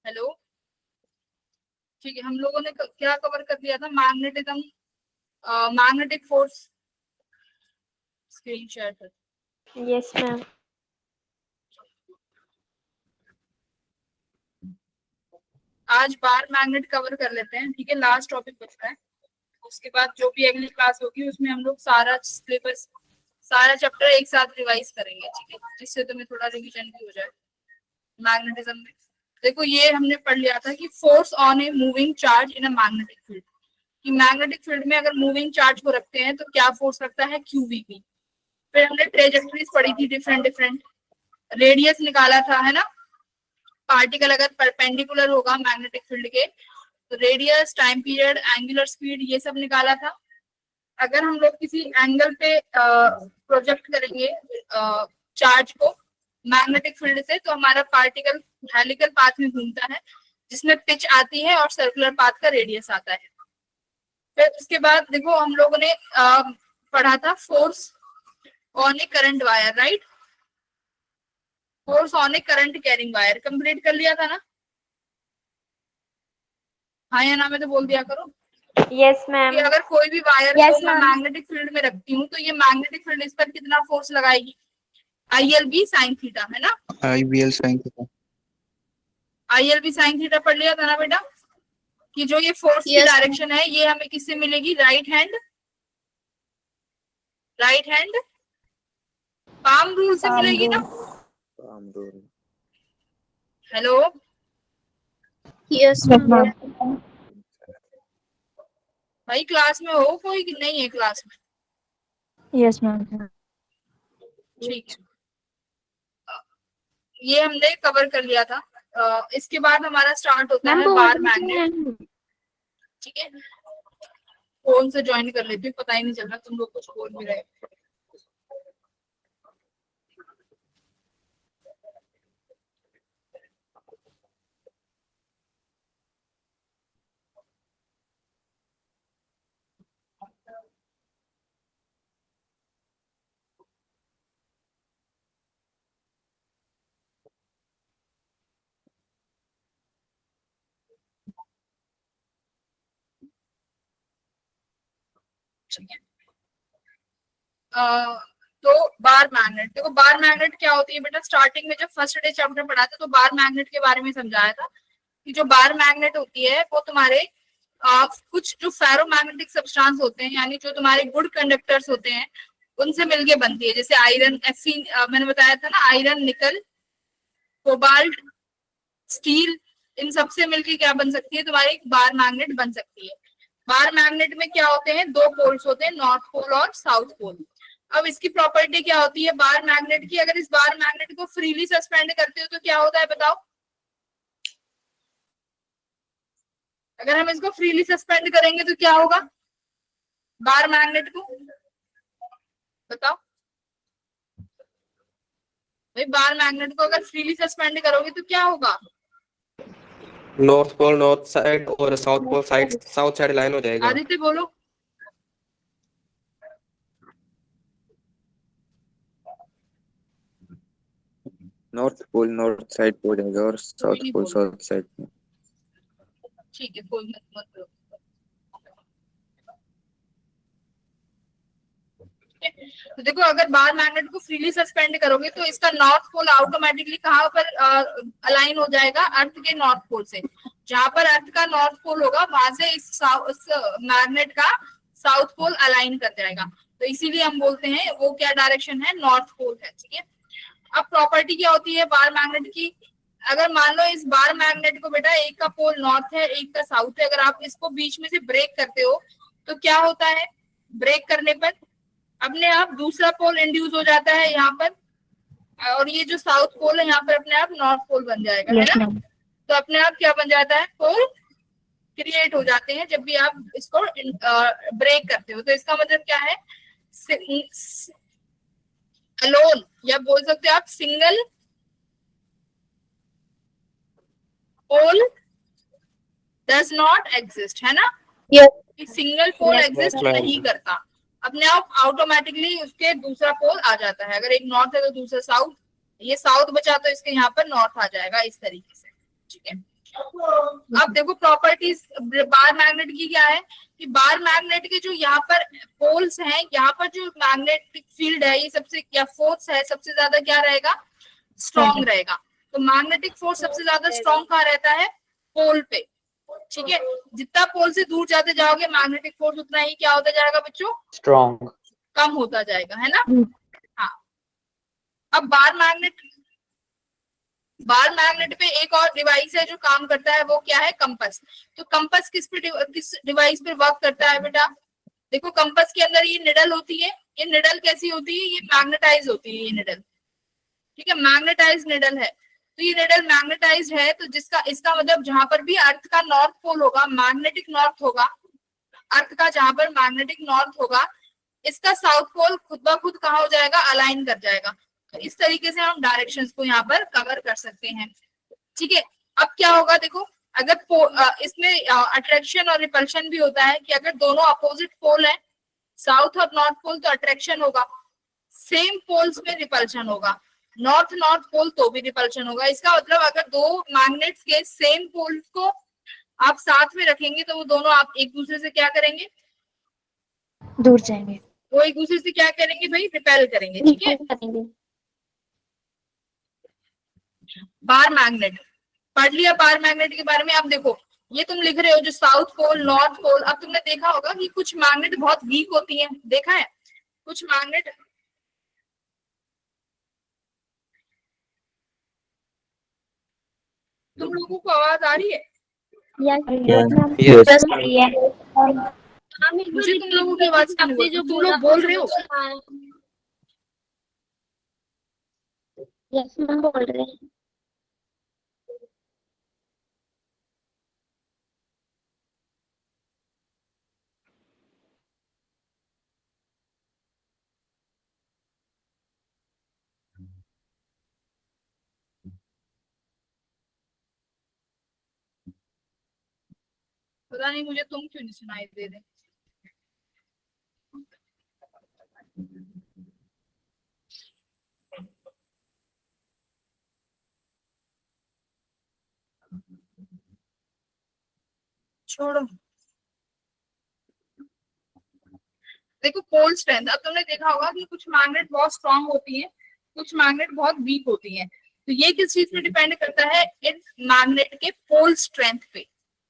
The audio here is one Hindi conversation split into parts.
हेलो। ठीक है, हम लोगों ने क्या कवर कर दिया था? Magnetism, magnetic force. Screen share कर। Yes ma'am. आज बार मैग्नेट कवर कर लेते हैं, ठीक है। लास्ट टॉपिक बचता है, उसके बाद जो भी अगली क्लास होगी उसमें हम लोग सारा सिलेबस, सारा चैप्टर एक साथ रिवाइज करेंगे, ठीक है, जिससे तुम्हें थोड़ा रिवीजन भी हो जाए मैग्नेटिज्म में। देखो, ये हमने पढ़ लिया था कि force on a moving charge in a magnetic field, कि मैग्नेटिक फील्ड में अगर मूविंग चार्ज को रखते हैं तो क्या फोर्स लगता है, QVP। फिर हमने ट्रेजेक्टरीज पढ़ी थी, डिफरेंट डिफरेंट रेडियस निकाला था, है ना। पार्टिकल अगर परपेंडिकुलर होगा मैग्नेटिक फील्ड के तो radius, time period, angular speed, ये सब निकाला था। अगर हम लोग किसी एंगल पे प्रोजेक्ट करेंगे चार्ज को मैग्नेटिक फील्ड से, तो हमारा पार्टिकल हेलिकल पाथ में घूमता है, जिसमें पिच आती है और सर्कुलर पाथ का रेडियस आता है। फिर उसके बाद देखो, हम लोगों ने पढ़ा था force on A current wire, right. Force on A current carrying wire complete कर लिया था ना। हाँ या ना में तो बोल दिया करो यस कि मैम। अगर कोई भी वायर Yes, को मैं ma'am. मैग्नेटिक फील्ड में रखती हूँ तो ये मैग्नेटिक फील्ड इस पर कितना फोर्स लगाएगी, ILB साइन थीटा, है ना। IBL sine theta. ILB sine theta पढ़ लिया था ना बेटा, कि जो ये फोर्स की Yes, डायरेक्शन है ये हमें किससे मिलेगी, राइट हैंड पाम रूल से मिलेगी ना। Hello, Yes, ma'am. भाई क्लास में हो कोई कि नहीं है क्लास में? Yes, ma'am. ठीक है, ये हमने कवर कर लिया था। इसके बाद हमारा स्टार्ट होता है बार मैग्नेट, ठीक है। फोन से ज्वाइन कर लेती हूँ, पता ही नहीं चल रहा तुम लोग कुछ बोल भी रहे हो। ठीक है, तो बार मैग्नेट, देखो बार मैग्नेट क्या होती है बेटा। स्टार्टिंग में जब फर्स्ट डे चैप्टर पढ़ा था तो बार मैग्नेट के बारे में समझाया था कि जो बार मैग्नेट होती है वो तुम्हारे कुछ जो फेरोमैग्नेटिक सब्सटेंस होते हैं, यानी जो तुम्हारे गुड कंडक्टर्स होते हैं, उनसे मिलके बनती है। जैसे आयरन, Fe, मैंने बताया था ना, आयरन, निकल, कोबाल्ट, स्टील, इन सबसे मिलके क्या बन सकती है, तुम्हारी बार मैग्नेट बन सकती है। बार मैग्नेट में क्या होते हैं, दो पोल्स होते हैं, नॉर्थ पोल और साउथ पोल। अब इसकी प्रॉपर्टी क्या होती है बार मैग्नेट की, अगर इस बार मैग्नेट को फ्रीली सस्पेंड करते हो तो क्या होता है बताओ। अगर हम इसको फ्रीली सस्पेंड करेंगे तो क्या होगा बार मैग्नेट को, बताओ भाई। बार मैग्नेट को अगर फ्रीली सस्पेंड करोगे तो क्या होगा, नॉर्थ पोल नॉर्थ साइड और south pole south side line हो जाएगा। आदित्य बोलो। नॉर्थ पोल नॉर्थ साइड पे हो जाएगा और कोई साउथ नहीं पोल बोल साउथ साइड में। ठीक है, कोई मत करो। तो देखो, अगर बार मैग्नेट को फ्रीली सस्पेंड करोगे तो इसका नॉर्थ पोल ऑटोमेटिकली कहाँ पर अलाइन हो जाएगा, अर्थ के नॉर्थ पोल से। जहां पर अर्थ का नॉर्थ पोल होगा वहां से इस मैग्नेट का साउथ पोल अलाइन कर जाएगा। तो इसीलिए हम बोलते हैं वो क्या डायरेक्शन है, नॉर्थ पोल है, ठीक है। अब प्रॉपर्टी क्या होती है बार मैग्नेट की, अगर मान लो इस बार मैग्नेट को बेटा एक का पोल नॉर्थ है एक का साउथ है, अगर आप इसको बीच में से ब्रेक करते हो तो क्या होता है, ब्रेक करने पर अपने आप दूसरा पोल इंड्यूस हो जाता है यहाँ पर, और ये जो साउथ पोल है यहाँ पर अपने आप नॉर्थ पोल बन जाएगा, है ना। तो अपने आप क्या बन जाता है, पोल क्रिएट हो जाते हैं जब भी आप इसको ब्रेक करते हो। तो इसका मतलब क्या है, अलोन, या बोल सकते हो आप single pole does not exist, है ना। Yes. Single pole Yes, exist ma'am. नहीं करता, अपने आप ऑटोमेटिकली उसके दूसरा पोल आ जाता है। अगर एक नॉर्थ है तो दूसरा साउथ, ये साउथ बचा तो इसके यहाँ पर नॉर्थ आ जाएगा, इस तरीके से, ठीक है। अब देखो प्रॉपर्टीज बार मैग्नेट की क्या है कि बार मैग्नेट के जो यहाँ पर पोल्स हैं, यहाँ पर जो मैग्नेटिक फील्ड है ये सबसे क्या फोर्स है सबसे ज्यादा क्या रहेगा, स्ट्रॉन्ग रहेगा। तो मैग्नेटिक फोर्स सबसे ज्यादा स्ट्रॉन्ग कहाँ रहता है, पोल पे। ठीक है, जितना पोल से दूर जाते जाओगे मैग्नेटिक फोर्स उतना ही क्या होता जाएगा बच्चों, स्ट्रॉन्ग, कम होता जाएगा, है ना। हाँ, अब बार मैग्नेट पे एक और डिवाइस है जो काम करता है, वो क्या है, कंपास। तो कंपास किस डिवाइस पे वर्क करता है बेटा, देखो कंपास के अंदर ये निडल होती है, ये निडल कैसी होती है, ये मैग्नेटाइज होती है ये निडल। ठीक है, मैग्नेटाइज निडल है, तो ये निडल मैग्नेटाइज है, तो जिसका इसका मतलब जहां पर भी अर्थ का नॉर्थ पोल होगा, मैग्नेटिक नॉर्थ होगा, अर्थ का जहां पर मैग्नेटिक नॉर्थ होगा, इसका साउथ पोल खुद ब खुद कहाँ हो जाएगा, अलाइन कर जाएगा। तो इस तरीके से हम डायरेक्शंस को यहाँ पर कवर कर सकते हैं। ठीक है, अब क्या होगा देखो, अगर इसमें अट्रैक्शन और रिपल्शन भी होता है कि अगर दोनों अपोजिट पोल है, साउथ और नॉर्थ पोल, तो अट्रैक्शन होगा, सेम पोल्स में रिपल्शन होगा, नॉर्थ नॉर्थ पोल तो भी रिपल्शन होगा। इसका मतलब अगर दो मैग्नेट्स के सेम पोल को आप साथ में रखेंगे तो वो दोनों आप एक दूसरे से क्या करेंगे, दूर जाएंगे, वो एक दूसरे से क्या करेंगे भाई, रिपेल करेंगे। ठीक है, बार मैग्नेट पढ़ लिया, बार मैग्नेट के बारे में। अब देखो ये तुम लिख रहे हो जो साउथ पोल नॉर्थ पोल, अब तुमने देखा होगा कि कुछ मैग्नेट बहुत वीक होती हैं, देखा है कुछ मैग्नेट, तुम लोगों को आवाज आ रही है, मुझे तुम लोगों की आवाज क्यों नहीं, तुम लोग बोल रहे हो, यस मैम बोल रहे हैं। पता नहीं मुझे तुम क्यों नहीं सुनाई दे रहे। छोड़ो, देखो पोल स्ट्रेंथ, अब तुमने देखा होगा कि कुछ मैग्नेट बहुत स्ट्रांग होती है, कुछ मैग्नेट बहुत वीक होती है। तो ये किस चीज पे डिपेंड करता है, इन मैग्नेट के पोल स्ट्रेंथ पे,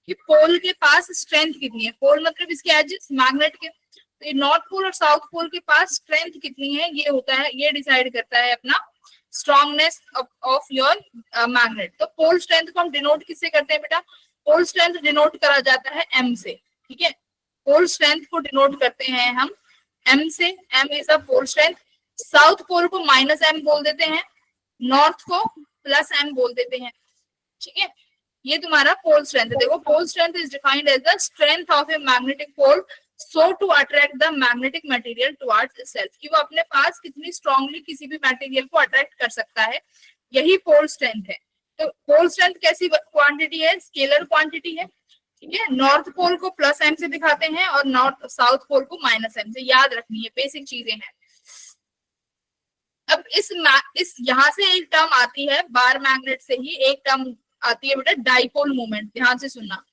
कि पोल के पास स्ट्रेंथ कितनी है, पोल मतलब इसके एजेस मैग्नेट के, तो ये नॉर्थ पोल और साउथ पोल के पास स्ट्रेंथ कितनी है, ये होता है, ये डिसाइड करता है अपना स्ट्रॉन्गनेस ऑफ योर मैग्नेट। तो पोल स्ट्रेंथ को हम डिनोट किससे करते हैं बेटा, पोल स्ट्रेंथ डिनोट करा जाता है एम से। ठीक है, पोल स्ट्रेंथ को डिनोट करते हैं हम एम से, M is a pole strength. South pole को माइनस एम बोल देते हैं, नॉर्थ को प्लस एम बोल देते हैं। ठीक है, ये तुम्हारा पोल स्ट्रेंथ है। देखो pole strength is defined as the strength of a magnetic pole so to attract the magnetic material towards itself, कि वो अपने पास कितनी स्ट्रांगली किसी भी मटेरियल को अट्रैक्ट कर सकता है, यही पोल स्ट्रेंथ है। तो पोल स्ट्रेंथ कैसी क्वांटिटी है, स्केलर क्वांटिटी है। ठीक है, नॉर्थ पोल को प्लस एम से दिखाते हैं और नॉर्थ साउथ पोल को माइनस एम से, याद रखनी है, बेसिक चीजें हैं। अब इस यहां से एक टर्म आती है, बार मैग्नेट से ही एक टर्म आती है बेटा, डाइपोल मोमेंट। ध्यान से सुनना,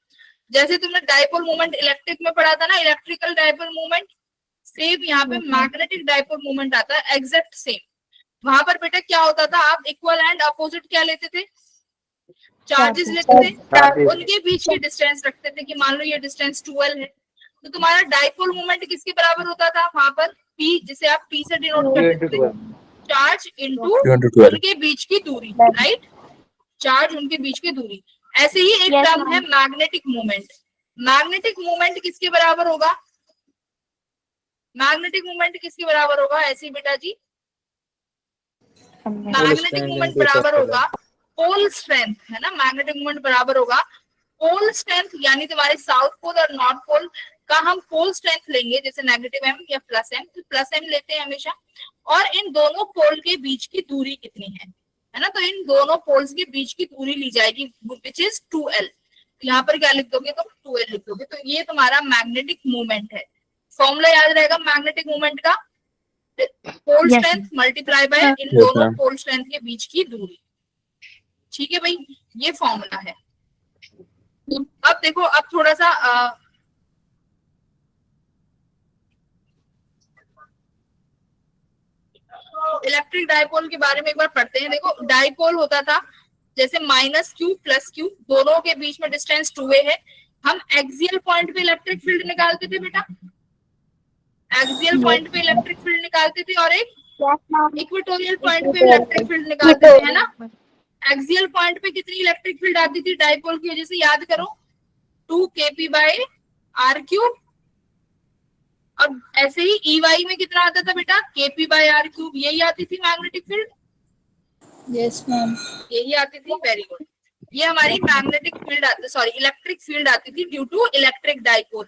जैसे तुमने डाइपोल मोमेंट इलेक्ट्रिक में पढ़ा था ना, इलेक्ट्रिकल डाइपोल मोमेंट, सेम यहाँ पे मैग्नेटिक डाइपोल मोमेंट आता है, एग्जैक्ट सेम। वहां पर बेटा क्या होता था, आप इक्वल एंड अपोजिट क्या लेते थे, चार्जेस लेते थे, उनके बीच की डिस्टेंस रखते थे, कि मान लो ये डिस्टेंस 12 है, तो तुम्हारा डाइपोल मोमेंट किसके बराबर होता था वहां पर, P, जिसे आप P से डिनोट करते थे, चार्ज इनटू उनके बीच की दूरी, राइट, चार्ज उनके बीच की दूरी। ऐसे ही एक टर्म है मैग्नेटिक मोमेंट। मैग्नेटिक मोमेंट किसके बराबर होगा, मैग्नेटिक मोमेंट किसके बराबर होगा, ऐसे बेटा जी, मैग्नेटिक मोमेंट बराबर होगा पोल स्ट्रेंथ, है ना, मैग्नेटिक मोमेंट बराबर होगा पोल स्ट्रेंथ, यानी तुम्हारे साउथ पोल और नॉर्थ पोल का हम पोल स्ट्रेंथ लेंगे, जैसे नेगेटिव एम या प्लस एम, तो प्लस एम लेते हैं हमेशा, और इन दोनों पोल के बीच की दूरी कितनी है ना, तो इन दोनों पोल्स के बीच की दूरी ली जाएगी, विच इज 2l। यहाँ पर क्या लिख दोगे, तो 2l लिख दोगे, तो ये तुम्हारा मैग्नेटिक मूवमेंट है। फॉर्मूला याद रहेगा मैग्नेटिक मूवमेंट का, पोल स्ट्रेंथ मल्टीप्लाई बाय इन दोनों पोल स्ट्रेंथ के बीच की दूरी। ठीक है भाई, ये फॉर्मूला है। अब देखो, अब थोड़ा सा इलेक्ट्रिक डायपोल के बारे में एक बार पढ़ते हैं। देखो, डायपोल होता था जैसे -q + q, दोनों के बीच में डिस्टेंस 2a है। हम एक्सियल पॉइंट पे इलेक्ट्रिक फील्ड निकालते थे बेटा, एक्सियल पॉइंट पे इलेक्ट्रिक फील्ड निकालते थे, और एक इक्वेटोरियल पॉइंट पे इलेक्ट्रिक फील्ड निकालते थे, है ना। एक्सियल पॉइंट पे कितनी इलेक्ट्रिक फील्ड आती थी डायपोल की वजह से, याद करो, 2kp/r³। और ऐसे ही EY में कितना आता था बेटा, kp/r³, यही आती थी मैग्नेटिक फील्ड। Yes ma'am. यही आती थी, वेरी गुड। ये हमारी मैग्नेटिक फील्ड आती, सॉरी इलेक्ट्रिक फील्ड आती थी ड्यू टू इलेक्ट्रिक डायपोल।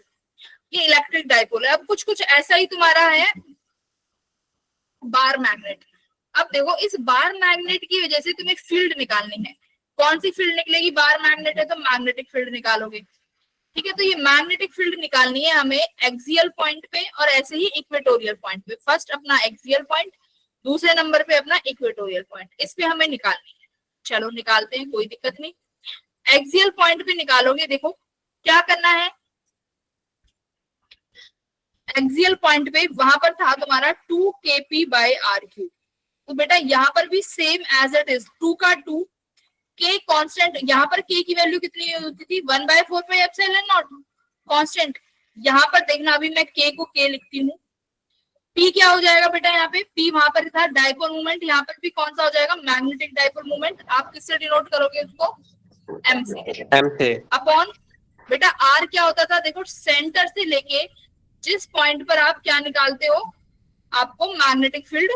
ये इलेक्ट्रिक डायपोल है। अब कुछ कुछ ऐसा ही तुम्हारा है बार मैग्नेट। अब देखो, इस बार मैग्नेट की वजह से तुम्हें फील्ड निकालनी है। कौन सी फील्ड निकलेगी, बार मैग्नेट है तो मैग्नेटिक फील्ड निकालोगे, ठीक है। तो ये मैग्नेटिक फील्ड निकालनी है हमें एक्सियल पॉइंट पे और ऐसे ही इक्वेटोरियल पॉइंट पे। फर्स्ट अपना एक्सियल पॉइंट, दूसरे नंबर पे अपना इक्वेटोरियल पॉइंट, इस पे हमें निकालनी है। चलो निकालते हैं, कोई दिक्कत नहीं। एक्सियल पॉइंट पे निकालोगे, देखो क्या करना है। एक्सियल पॉइंट पे वहां पर था तुम्हारा 2kp/r³। तो बेटा यहाँ पर भी सेम एज इट इज, 2 का 2, k कांस्टेंट। यहाँ पर k की वैल्यू कितनी होती थी, 1/4πε0 कांस्टेंट। यहाँ पर देखना, अभी मैं k को k लिखती हूँ। p क्या हो जाएगा बेटा, यहाँ पे p वहां पर था डायपोल मोमेंट, यहाँ पर भी कौन सा हो जाएगा, मैग्नेटिक डायपोल मोमेंट। आप किससे डिनोट करोगे उसको, m से। अपॉन बेटा r क्या होता था, देखो सेंटर से लेके जिस पॉइंट पर आप क्या निकालते हो, आपको मैग्नेटिक फील्ड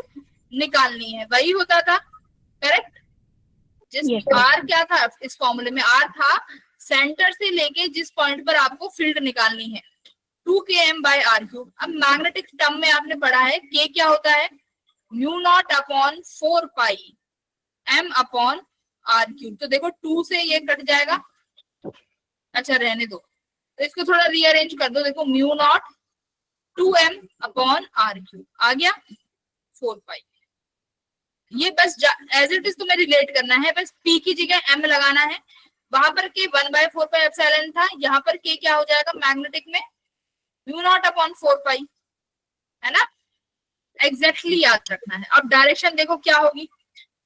निकालनी है, वही होता था, करेक्ट। जिस r क्या था इस फॉर्मूले में, r था सेंटर से लेके जिस पॉइंट पर आपको फील्ड निकालनी है, 2km/r³। अब मैग्नेटिक टर्म में आपने पढ़ा है k क्या होता है, μ0/4πm/r³। तो देखो 2 से ये कट जाएगा, अच्छा रहने दो, तो इसको थोड़ा रीअरेंज कर दो। देखो μ0 2m/r³ आ गया 4π। ये बस एज इट इज तुम्हें रिलेट करना है, बस p की जगह m लगाना है। वहां पर k 1/4πε था, यहाँ पर k क्या हो जाएगा मैग्नेटिक में, μ0/4π, है ना। एग्जैक्टली याद रखना है। अब डायरेक्शन देखो क्या होगी।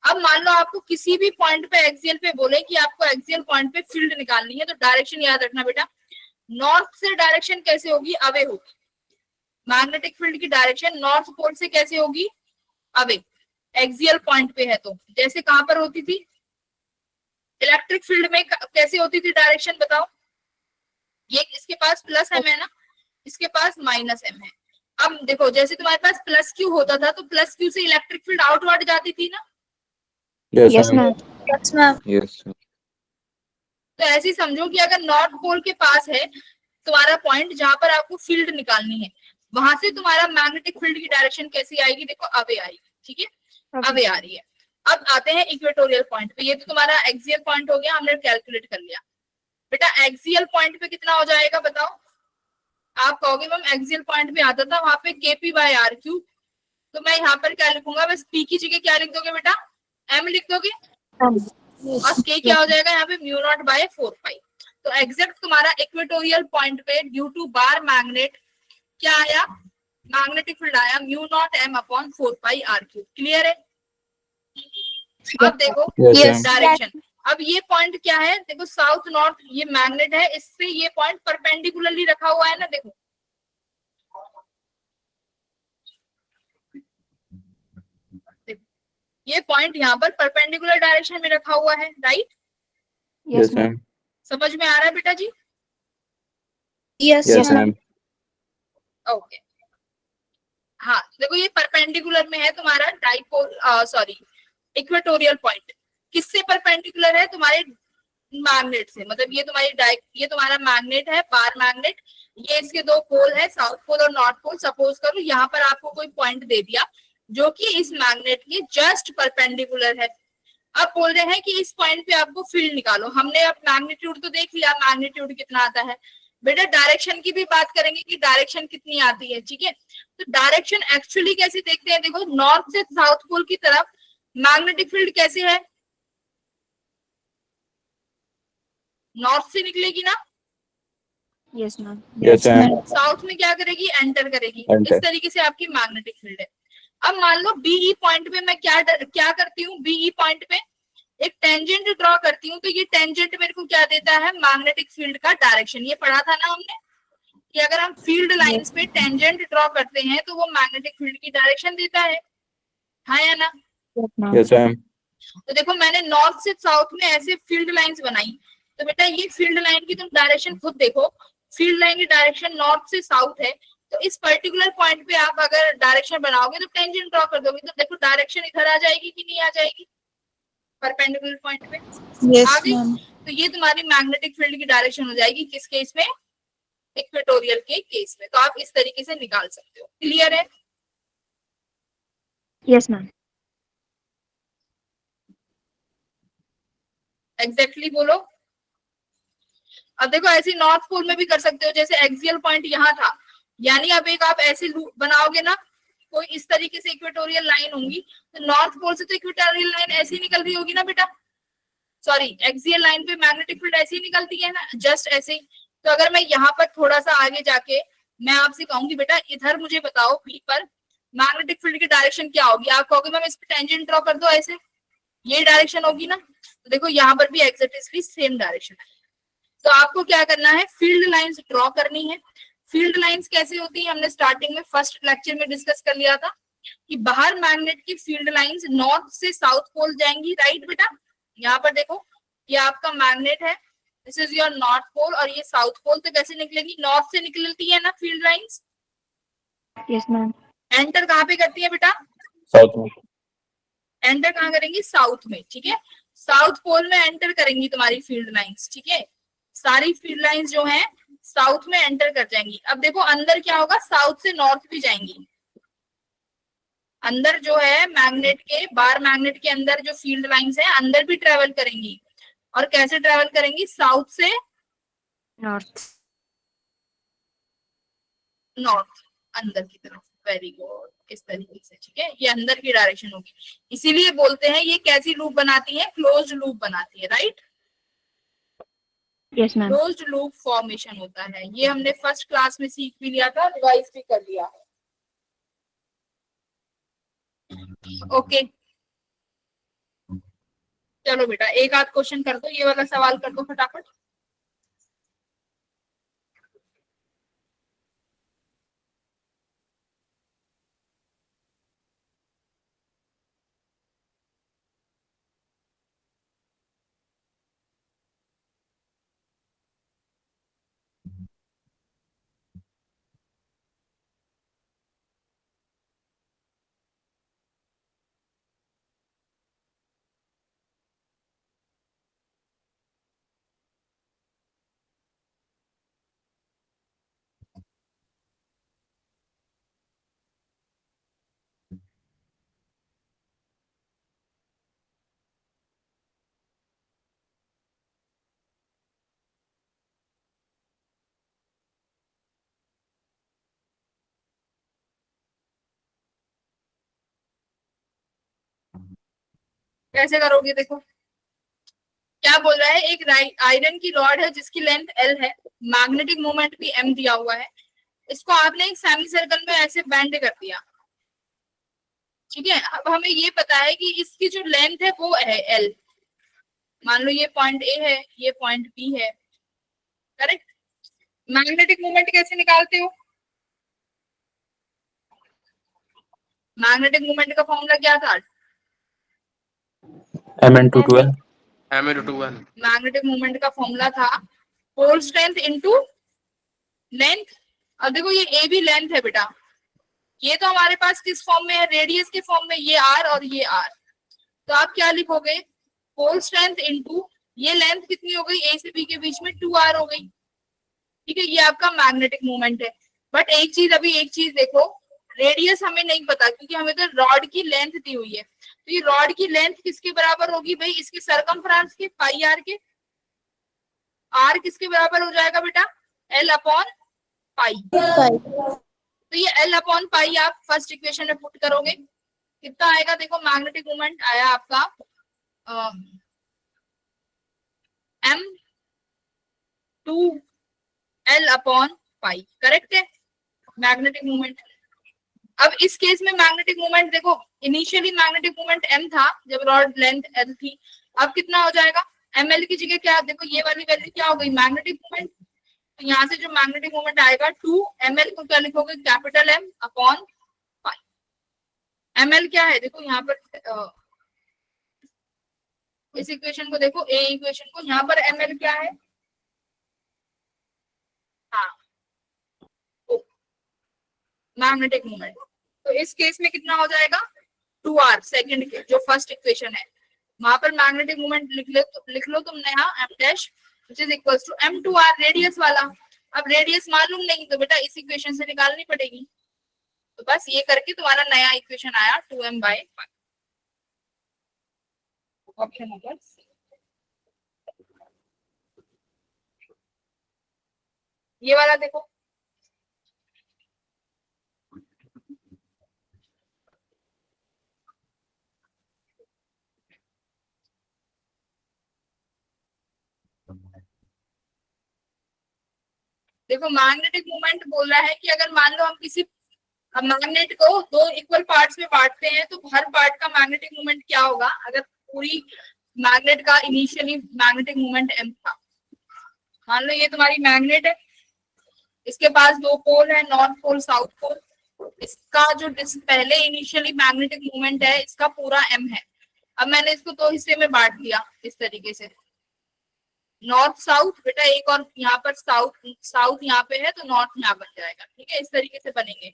अब मान लो आपको किसी भी पॉइंट पे एक्सियल पे बोले कि आपको एक्सियल पॉइंट पे फील्ड निकालनी है, तो डायरेक्शन याद रखना बेटा। नॉर्थ से डायरेक्शन कैसे होगी, अवे होगी। मैग्नेटिक फील्ड की डायरेक्शन नॉर्थ पोल से कैसे होगी, अवे। एक्सियल पॉइंट पे है तो जैसे कहां पर होती थी, इलेक्ट्रिक फील्ड में कैसे होती थी डायरेक्शन बताओ। ये इसके पास +m है ना, इसके पास -m है। अब देखो जैसे तुम्हारे पास +q होता था, तो +q से इलेक्ट्रिक फील्ड आउटवर्ड जाती थी ना। Yes ma'am. Yes ma'am. Yes. तो ऐसे ही समझो कि अगर नॉर्थ पोल के पास है तुम्हारा पॉइंट जहां पर आपको फील्ड निकालनी है, वहां से तुम्हारा मैग्नेटिक फील्ड की डायरेक्शन कैसी आएगी, देखो अवे आएगी, ठीक है, अवे आ रही है। अब आते हैं इक्वेटोरियल पॉइंट पे। ये तो तुम्हारा एक्सियल पॉइंट हो गया, हमने कैलकुलेट कर लिया। बेटा एक्सियल पॉइंट पे कितना हो जाएगा बताओ। आप कहोगे मैम एक्सियल पॉइंट पे आता था वहां पे kp/r³, तो मैं यहाँ पर क्या लिखूंगा, बस p की जगह क्या लिख दोगे बेटा, m लिख दोगे, और k क्या हो जाएगा यहाँ पे μ0/4π। तो एग्जैक्ट तुम्हारा इक्वेटोरियल पॉइंट पे ड्यू टू बार मैग्नेट क्या आया, मैग्नेटिक फील्ड आया μ0m/4πr³। क्लियर है। अब देखो डायरेक्शन। अब ये पॉइंट क्या है, देखो साउथ नॉर्थ, ये मैग्नेट है, इससे ये पॉइंट परपेंडिकुलरली रखा हुआ है ना, देखो ये पॉइंट यहाँ पर परपेंडिकुलर डायरेक्शन में रखा हुआ है, राइट। Yes ma'am. समझ में आ रहा है बेटा जी। Yes ma'am. ओके, हाँ देखो ये परपेंडिकुलर में है तुम्हारा डाइपोल, सॉरी इक्वेटोरियल पॉइंट। किससे परपेंडिकुलर है, तुम्हारे मैग्नेट से। मतलब ये ये तुम्हारा मैग्नेट है, बार मैग्नेट, ये इसके दो पोल है, साउथ पोल और नॉर्थ पोल। सपोज करो यहाँ पर आपको कोई पॉइंट दे दिया जो कि इस मैग्नेट के जस्ट परपेंडिकुलर है। अब बोल रहे हैं कि इस पॉइंट पे आपको फील्ड निकालो। हमने अब मैग्नीट्यूड तो देख लिया, मैग्नीट्यूड कितना आता है। बेटा डायरेक्शन की भी बात करेंगे कि डायरेक्शन कितनी आती है, ठीक है। तो डायरेक्शन एक्चुअली कैसे देखते हैं, देखो नॉर्थ से साउथ पोल की तरफ मैग्नेटिक फील्ड कैसे है, नॉर्थ से निकलेगी ना, Yes, ma'am. Yes, ma'am. South में क्या करेगी, एंटर करेगी। Enter. इस तरीके से आपकी मैग्नेटिक फील्ड है। अब मान लो बीई पॉइंट पे मैं क्या करती हूँ, बीई पॉइंट पे एक टेंजेंट ड्रॉ करती हूँ, तो ये टेंजेंट मेरे को क्या देता है, मैग्नेटिक फील्ड का डायरेक्शन। ये पढ़ा था ना हमने कि अगर हम फील्ड लाइंस पे टेंजेंट ड्रॉ करते हैं तो वो मैग्नेटिक फील्ड की डायरेक्शन देता है, हाँ या ना। Yes, ma'am. Yes, ma'am. तो देखो मैंने नॉर्थ से साउथ में ऐसे फील्ड लाइंस बनाई, तो बेटा ये फील्ड लाइन की तुम डायरेक्शन खुद देखो, फील्ड लाइन की डायरेक्शन नॉर्थ से साउथ है, तो इस पर्टिकुलर पॉइंट पे आप अगर डायरेक्शन बनाओगे तो टेंजेंट ड्रॉ कर दोगे, तो देखो डायरेक्शन इधर आ जाएगी कि नहीं आ जाएगी, परपेंडिकुलर पॉइंट पे Yes, आ गई। ma'am. तो ये तुम्हारी मैग्नेटिक फील्ड की डायरेक्शन हो जाएगी, किस केस में, इक्वेटोरियल के केस में। तो आप इस तरीके से निकाल सकते हो। क्लियर है? Yes, ma'am. एग्जैक्टली बोलो। अब देखो ऐसे नॉर्थ पोल में भी कर सकते हो, जैसे एक्सियल पॉइंट यहाँ था, यानी अब एक आप ऐसे लूप बनाओगे ना, कोई इस तरीके से इक्वेटोरियल लाइन होंगी, तो नॉर्थ पोल से तो इक्वेटोरियल लाइन ऐसी निकल रही होगी ना बेटा, सॉरी एक्सियल लाइन पे मैग्नेटिक फील्ड ऐसी निकलती है ना, जस्ट ऐसे ही। तो अगर मैं यहाँ पर थोड़ा सा आगे जाके मैं आपसे कहूंगी बेटा इधर मुझे बताओ पी पर मैग्नेटिक फील्ड की डायरेक्शन क्या होगी, आप कहोगे मैम इस पे टेंजेंट ड्रॉ कर दो, ऐसे ये डायरेक्शन होगी ना। तो देखो यहाँ पर भी एग्जैक्टली सेम डायरेक्शन है। तो आपको क्या करना है, फील्ड लाइंस ड्रॉ करनी है। फील्ड लाइंस कैसे होती है, हमने स्टार्टिंग में फर्स्ट लेक्चर में डिस्कस कर लिया था कि बाहर मैग्नेट की फील्ड लाइंस नॉर्थ से साउथ पोल जाएंगी, राइट बेटा। यहाँ पर देखो ये आपका मैग्नेट है, this is your north pole और ये साउथ पोल, तो कैसे निकलेगी, नॉर्थ से निकलती है ना field lines. Yes, ma'am. Enter कहाँ पे करती है बेटा, South में. एंटर कहाँ करेंगी, साउथ में, ठीक है। साउथ पोल में एंटर करेंगी तुम्हारी फील्ड लाइंस, ठीक है। सारी फील्ड लाइंस जो है साउथ में एंटर कर जाएंगी। अब देखो अंदर क्या होगा, साउथ से नॉर्थ भी जाएंगी। अंदर जो है मैग्नेट के बार, मैग्नेट के अंदर जो फील्ड लाइंस है अंदर भी ट्रेवल करेंगी। और कैसे ट्रेवल करेंगी, साउथ से North. नॉर्थ, अंदर की तरफ। वेरी गुड, इस तरीके से, ठीक है। ये अंदर की डायरेक्शन होगी, इसीलिए बोलते हैं ये कैसी लूप बनाती है, क्लोज्ड लूप बनाती है, right. Yes, ma'am. Closed loop formation होता है। ये हमने फर्स्ट क्लास में सीख भी लिया था, रिवाइज भी कर लिया है। ओके चलो बेटा एक आध क्वेश्चन कर दो, ये वाला सवाल कर दो फटाफट। कैसे करोगे, देखो क्या बोल रहा है, एक आयरन की रॉड है जिसकी लेंथ एल है, मैग्नेटिक मोमेंट भी एम दिया हुआ है, इसको आपने एक सेमी सर्कल में ऐसे बेंड कर दिया, ठीक है। अब हमें ये पता है कि इसकी जो लेंथ है वो है एल। मान लो ये पॉइंट ए है, ये पॉइंट बी है, करेक्ट। मैग्नेटिक मोमेंट कैसे निकालते हो, मैग्नेटिक मोमेंट का फॉर्मूला क्या था, M/12. M/12. मैग्नेटिक मोमेंट का फॉर्मूला था पोल स्ट्रेंथ इनटू लेंथ। अब देखो ये ए भी लेंथ है बेटा, ये तो हमारे पास किस फॉर्म में है, रेडियस के फॉर्म में, ये आर और ये आर। तो आप क्या लिखोगे, पोल स्ट्रेंथ इनटू ये लेंथ कितनी हो गई, ए से बी के बीच में 2r हो गई, ठीक है। ये आपका मैग्नेटिक मोमेंट है। बट एक चीज, अभी एक चीज देखो, रेडियस हमें नहीं पता क्योंकि हमें तो रॉड की लेंथ दी हुई है। तो ये रॉड की लेंथ किसके बराबर होगी भाई, इसके सरकमफ्रेंस के, पाई आर के। आर किसके बराबर हो जाएगा बेटा, एल अपॉन पाई। तो ये एल अपॉन पाई आप फर्स्ट इक्वेशन में पुट करोगे, कितना आएगा, देखो मैग्नेटिक मोमेंट आया आपका M 2L upon pi, correct है मैग्नेटिक मोमेंट। अब इस केस में मैग्नेटिक मोमेंट देखो, इनिशियली मैग्नेटिक मोमेंट m था जब रॉड लेंथ l थी, अब कितना हो जाएगा, ml की जगह क्या, देखो ये वाली वैल्यू क्या हो गई मैग्नेटिक मोमेंट, तो यहाँ से जो मैग्नेटिक मोमेंट आएगा 2ml को क्या लिखोगे, capital M upon pi. ml क्या है देखो यहाँ पर, इस इक्वेशन को देखो, ए इक्वेशन को, यहाँ पर ml क्या है, हाँ मैग्नेटिक मोमेंट। तो इस केस में कितना हो जाएगा 2r, सेकंड के जो फर्स्ट इक्वेशन है वहां पर मैग्नेटिक मोमेंट लिख लो तुम नया m dash which is equals to m2r, radius वाला। अब रेडियस मालूम नहीं तो बेटा इस इक्वेशन से निकालनी पड़ेगी, तो बस ये करके तुम्हारा नया इक्वेशन आया 2m/5, ऑप्शन नंबर सी। ये वाला देखो, देखो मैग्नेटिक मोमेंट बोल रहा है कि अगर मान लो हम किसी मैग्नेट को दो इक्वल पार्ट्स में बांटते हैं तो हर पार्ट का मैग्नेटिक मोमेंट क्या होगा, अगर पूरी मैग्नेट का इनिशियली मैग्नेटिक मोमेंट m था, मान लो ये तुम्हारी मैग्नेट है, इसके पास दो पोल है, नॉर्थ पोल साउथ पोल, इसका जो पहले इनिशियली मैग्नेटिक मोमेंट है इसका पूरा m है। अब मैंने इसको दो हिस्से में बांट दिया इस तरीके से, नॉर्थ साउथ, बेटा एक और यहाँ पर साउथ यहाँ पे है तो नॉर्थ यहाँ बन जाएगा, ठीक है, इस तरीके से बनेंगे।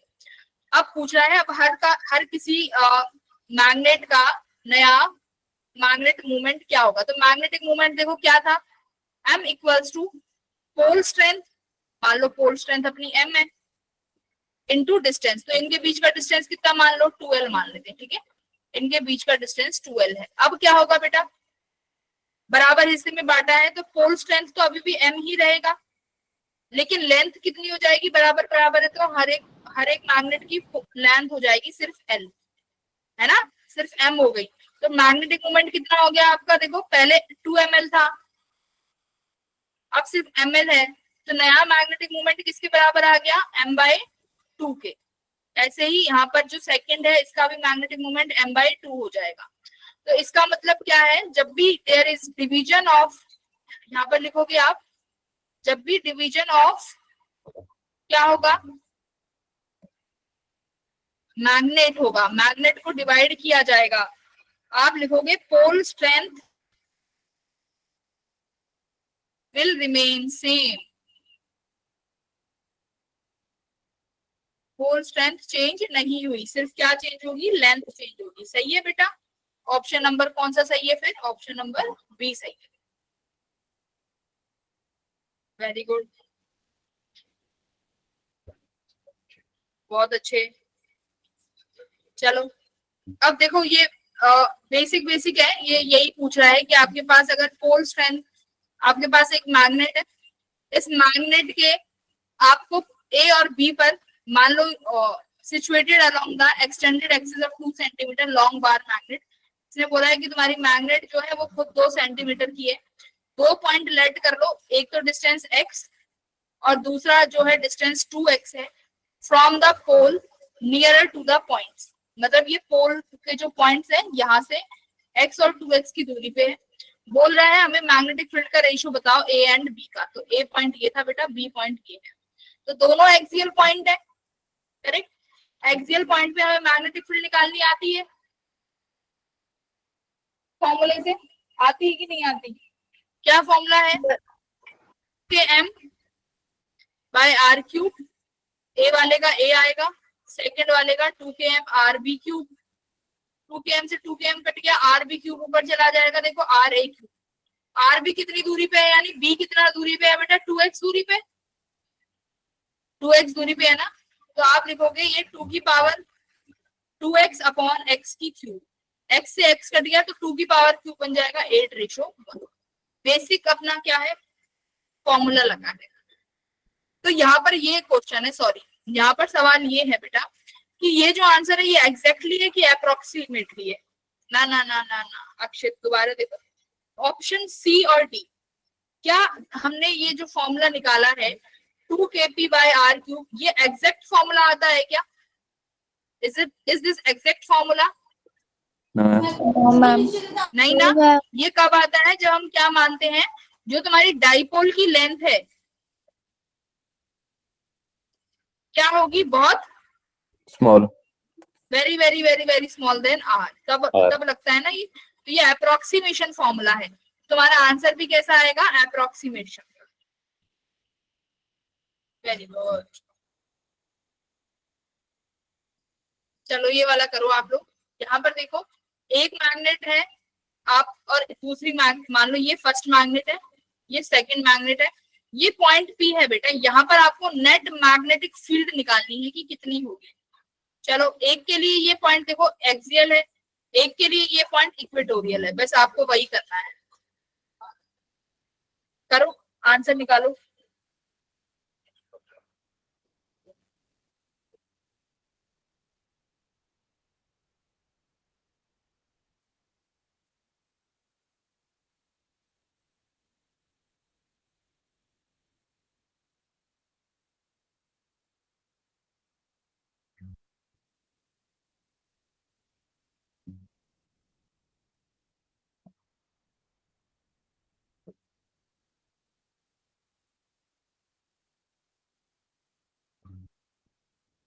अब पूछ रहा है अब हर किसी मैग्नेट का नया मैग्नेट मूवमेंट क्या होगा, तो मैग्नेटिक मूवमेंट देखो क्या था, m equals to pole strength, मान लो पोल स्ट्रेंथ अपनी m है, इनटू डिस्टेंस, तो इनके बीच का डिस्टेंस कितना मान लो 2l मान लेते हैं, ठीक है, इनके बीच का डिस्टेंस 2l है। अब क्या होगा बेटा, बराबर हिस्से में बांटा है तो पोल स्ट्रेंथ तो अभी भी m ही रहेगा, लेकिन लेंथ कितनी हो जाएगी, बराबर बराबर है तो हर एक मैग्नेट की लेंथ हो जाएगी सिर्फ l, है ना, सिर्फ m हो गई। तो मैग्नेटिक मोमेंट कितना हो गया आपका, देखो पहले 2ml था अब सिर्फ ml है, तो नया मैग्नेटिक मोमेंट किसके बराबर आ गया, m/2 के। ऐसे ही यहाँ पर जो सेकंड है इसका भी मैग्नेटिक मोमेंट m/2 हो जाएगा। तो इसका मतलब क्या है, जब भी देयर इज डिवीजन ऑफ, यहाँ पर लिखोगे आप, जब भी डिवीजन ऑफ क्या होगा, मैग्नेट होगा, मैग्नेट को डिवाइड किया जाएगा, आप लिखोगे pole strength will remain same, pole strength change नहीं हुई, सिर्फ क्या चेंज होगी, लेंथ चेंज होगी। सही है बेटा, ऑप्शन नंबर कौन सा सही है, फिर ऑप्शन नंबर बी सही है। वेरी गुड, बहुत अच्छे। चलो अब देखो ये बेसिक है, ये यही पूछ रहा है कि आपके पास अगर पोल स्ट्रेंथ, आपके पास एक मैग्नेट है, इस मैग्नेट के आपको ए और बी पर मान लो situated along the extended axis of 2 centimetre long bar magnet, इसने बोला है कि तुम्हारी मैग्नेट जो है वो खुद 2 सेंटीमीटर की है, 2 पॉइंट लेट कर लो, एक तो डिस्टेंस x और दूसरा जो है डिस्टेंस 2x है, from the pole nearer to the points, मतलब ये पोल के जो पॉइंट्स हैं यहाँ से x और 2x की दूरी पे है। बोल रहा है हमें मैग्नेटिक फील्ड का रेशियो बताओ a एंड b का, तो a पॉइंट ये था बेटा, b पॉइंट ये है, तो दोनों एक्सियल पॉइंट है, करेक्ट। एक्सियल पॉइंट पे हमें मैग्नेटिक फील्ड निकालनी आती है, फॉर्मूले से आती है कि नहीं आती, क्या फॉर्मूला है, km/r³, ए वाले का a आएगा, सेकंड वाले का 2km/r⁵, 2km से 2km कट गया, r⁵ ऊपर चला जाएगा, देखो r⁵, r भी कितनी दूरी पे है, यानी b कितना दूरी पे है बेटा, 2x दूरी पे, 2x दूरी पे है ना, तो आप लिखोगे ये 2 की पावर 2x अपॉन x की क्यूब, x से x कट गया तो 2 की पावर क्यूब बन जाएगा 8:1। बेसिक अपना क्या है, फॉर्मूला लगा है। तो यहाँ पर ये क्वेश्चन है, सॉरी यहाँ पर सवाल ये है बेटा कि ये जो आंसर है ये एग्जैक्टली है कि अप्रोक्सीमेटली है, ना ना ना ना ना, अक्षित दोबारा देखो, ऑप्शन सी और डी, क्या हमने ये जो फॉर्मूला निकाला है 2kp/r³, ये एग्जैक्ट फॉर्मूला आता है क्या? Is this exact formula? No, No, ma'am. नहीं ना। ये कब आता है? जब हम क्या मानते हैं, जो तुम्हारी डाइपोल की लेंथ है क्या होगी? बहुत small. Very very very very small than R. तब लगता है ना ये। तो ये अप्रोक्सीमेशन फॉर्मूला है। तुम्हारा आंसर भी कैसा आएगा? अप्रोक्सीमेशन। Very good. चलो ये वाला करो आप लोग। यहाँ पर देखो, एक मैग्नेट है आप, और दूसरी मान लो ये फर्स्ट मैग्नेट है, ये सेकंड मैग्नेट है, ये पॉइंट पी है बेटा। यहाँ पर आपको नेट मैग्नेटिक फील्ड निकालनी है कि कितनी होगी। चलो एक के लिए ये पॉइंट देखो एक्सियल है, एक के लिए ये पॉइंट इक्वेटोरियल है, बस आपको वही करना है। करो, आंसर निकालो।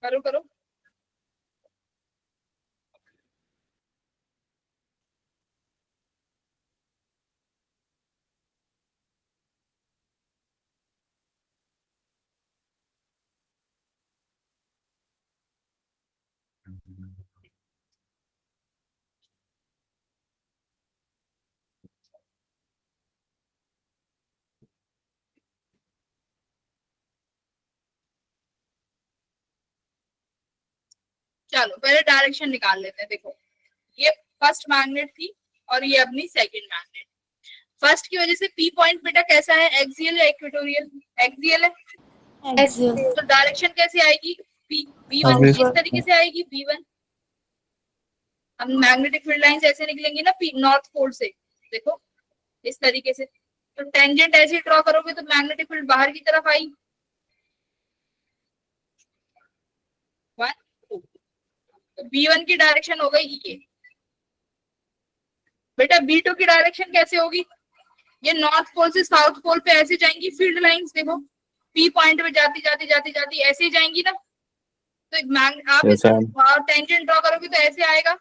करो करो। चलो पहले डायरेक्शन निकाल लेते हैं। देखो ये फर्स्ट मैग्नेट थी और ये अपनी सेकंड मैग्नेट। फर्स्ट की वजह से पी पॉइंट बेटा कैसा है? एक्सियल या इक्वेटोरियल? एक्सियल है। Axial. तो डायरेक्शन कैसे आएगी? B1 इस तरीके से आएगी। B1 हम मैग्नेटिक फील्ड लाइंस ऐसे निकलेंगी ना पी नॉर्थ पोल से, देखो इस तरीके से। तो टेंजेंट ऐसे ड्रॉ करोगे तो मैग्नेटिक फील्ड बाहर की तरफ आई। 1 2। तो B1 की डायरेक्शन हो गई ये। बेटा B2 की डायरेक्शन कैसे होगी? ये नॉर्थ पोल से साउथ पोल पे ऐसे जाएंगी फील्ड लाइंस। देखो पी पॉइंट पे जाती जाती जाती जाती ऐसे जाएंगी ना। तो आप Yes, ma'am. टेंजेंट ड्रॉ करोगे तो ऐसे आएगा।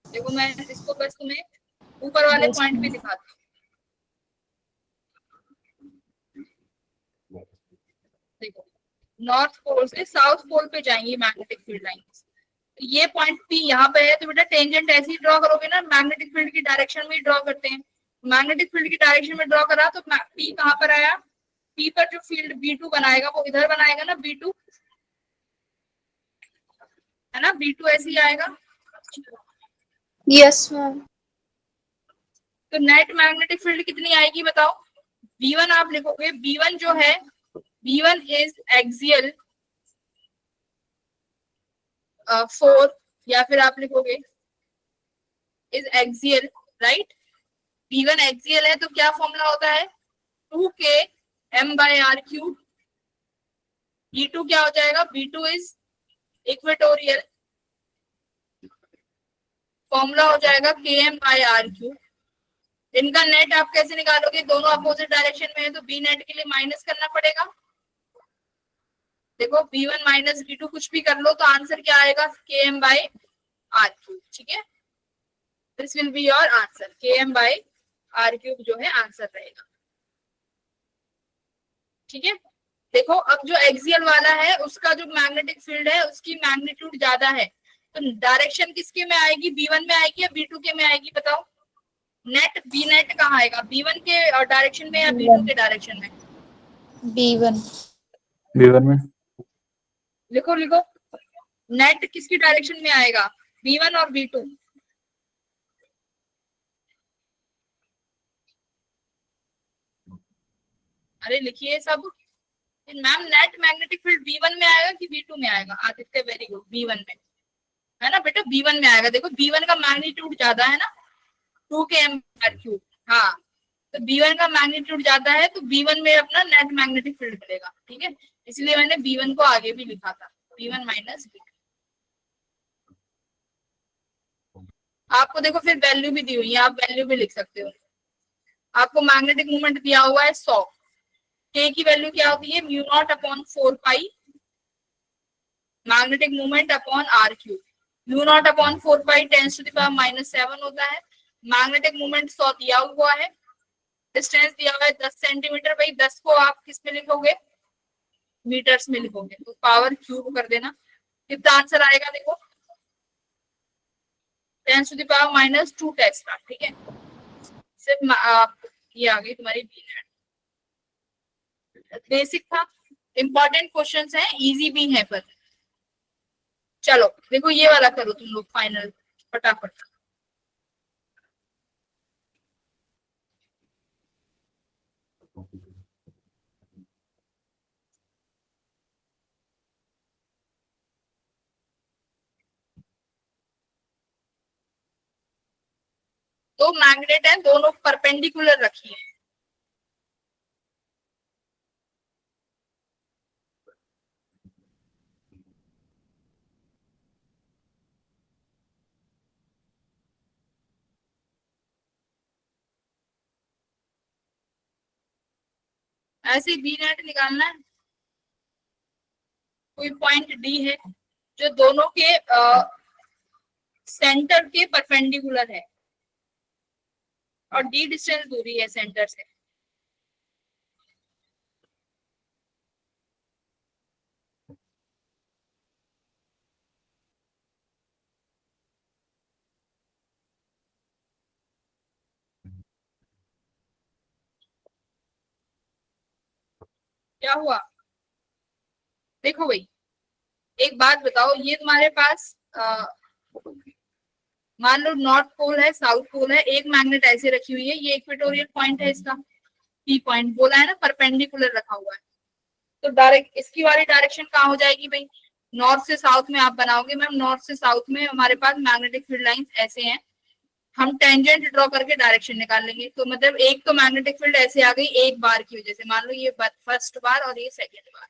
देखो मैं इसको बस तुम्हें ऊपर वाले Yes, पॉइंट पे ma'am. दिखाती हूँ। देखो नॉर्थ पोल से साउथ पोल पे जाएंगी मैग्नेटिक फील्ड लाइंस। ये पॉइंट पी यहाँ पे है, तो बेटा टेंजेंट ऐसे ही ड्रॉ करोगे ना, मैग्नेटिक फील्ड की डायरेक्शन में ड्रॉ करते हैं। मैग्नेटिक फील्ड की डायरेक्शन में ड्रॉ करा तो पी कहाँ पर आया? पी पर जो फील्ड B2 बनाएगा वो इधर बनाएगा ना, B2 है ना, B2 ऐसे ही आएगा। Yes, ma'am. तो नेट मैग्नेटिक फील्ड कितनी आएगी बताओ? B1 आप लिखोगे, B1 जो है B1 इज एक्सियल 4, या फिर आप लिखोगे is axial, right. B1 axial है तो क्या फॉर्मूला होता है? 2km/r³। B2 क्या हो जाएगा? B2 इज इक्वेटोरियल, फॉर्मूला हो जाएगा km/r³। इनका नेट आप कैसे निकालोगे? दोनों अपोजिट डायरेक्शन में है तो B नेट के लिए माइनस करना पड़ेगा। देखो B1 माइनस B2 कुछ भी कर लो तो आंसर क्या आएगा? km/r³। ठीक है, this will be your answer. km/r³ जो है आंसर रहेगा। ठीक है, देखो अब जो एक्सियल वाला है उसका जो मैग्नेटिक फील्ड है उसकी मैग्नीट्यूड ज्यादा है, तो डायरेक्शन किसके में आएगी? B1 में आएगी या B2 के में आएगी बताओ? नेट B नेट कहाँ आएगा? B1 के डायरेक्शन में या B2 के डायरेक्शन में? B1. B1 में. लिखो लिखो, नेट किसकी डायरेक्शन में आएगा? B1 और B2। अरे लिखिए सब। Ma'am net magnetic field B1 में आएगा कि B2 में आएगा? आदित्य वेरी गुड, B1 में है ना बेटा, B1 में आएगा। देखो B1 का मैग्नीट्यूड ज्यादा है ना, 2km/r³। हाँ तो B1 का मैग्नीट्यूड ज्यादा है तो B1 में अपना नेट मैग्नेटिक फील्ड मिलेगा, ठीक है, इसलिए मैंने B1 को आगे भी लिखा था, B1 माइनस B2। आपको देखो फिर वैल्यू भी दी हुई है, आप वैल्यू भी लिख सकते हो। आपको मैग्नेटिक मोमेंट दिया हुआ है 100, K की वैल्यू क्या होती है, mu naught upon 4 pi magnetic moment upon R cube. Mu naught upon 4 pi 10 to the power -7 होता है। मैग्नेटिक मोमेंट 100 दिया हुआ है, डिस्टेंस दिया हुआ है 10 सेंटीमीटर, भाई 10 को आप किस में लिखोगे, मीटर्स में लिखोगे, तो पावर क्यूब कर देना। कितना आंसर आएगा देखो, 10 टू द पावर -2 टेस्ला, ठीक है। सिर्फ ये आ गई तुम्हारी बी नेट। बेसिक था, इंपॉर्टेंट क्वेश्चंस हैं, इजी भी है पर। चलो देखो ये वाला करो तुम लोग फाइनल फटाफट। दो मैग्नेट हैं, दोनों परपेंडिकुलर रखी है। ऐसे बी नेट निकालना है। कोई पॉइंट डी है जो दोनों के सेंटर के परपेंडिकुलर है और डी डिस्टेंस दूरी है सेंटर से। क्या हुआ, देखो भाई एक बात बताओ, ये तुम्हारे पास मान लो नॉर्थ पोल है, साउथ पोल है, एक मैग्नेट ऐसे रखी हुई है, ये इक्वेटोरियल पॉइंट है, इसका पी पॉइंट बोला है ना, परपेंडिकुलर रखा हुआ है। तो डायरेक्ट इसकी वाली डायरेक्शन कहाँ हो जाएगी भाई, नॉर्थ से साउथ में आप बनाओगे। मैम नॉर्थ से साउथ में हमारे पास मैग्नेटिक फील्ड लाइंस ऐसे हैं, हम टेंजेंट ड्रॉ करके डायरेक्शन निकाल लेंगे। तो मतलब एक तो मैग्नेटिक फील्ड ऐसे आ गई एक बार की वजह से, मान लो ये फर्स्ट बार और ये सेकेंड बार,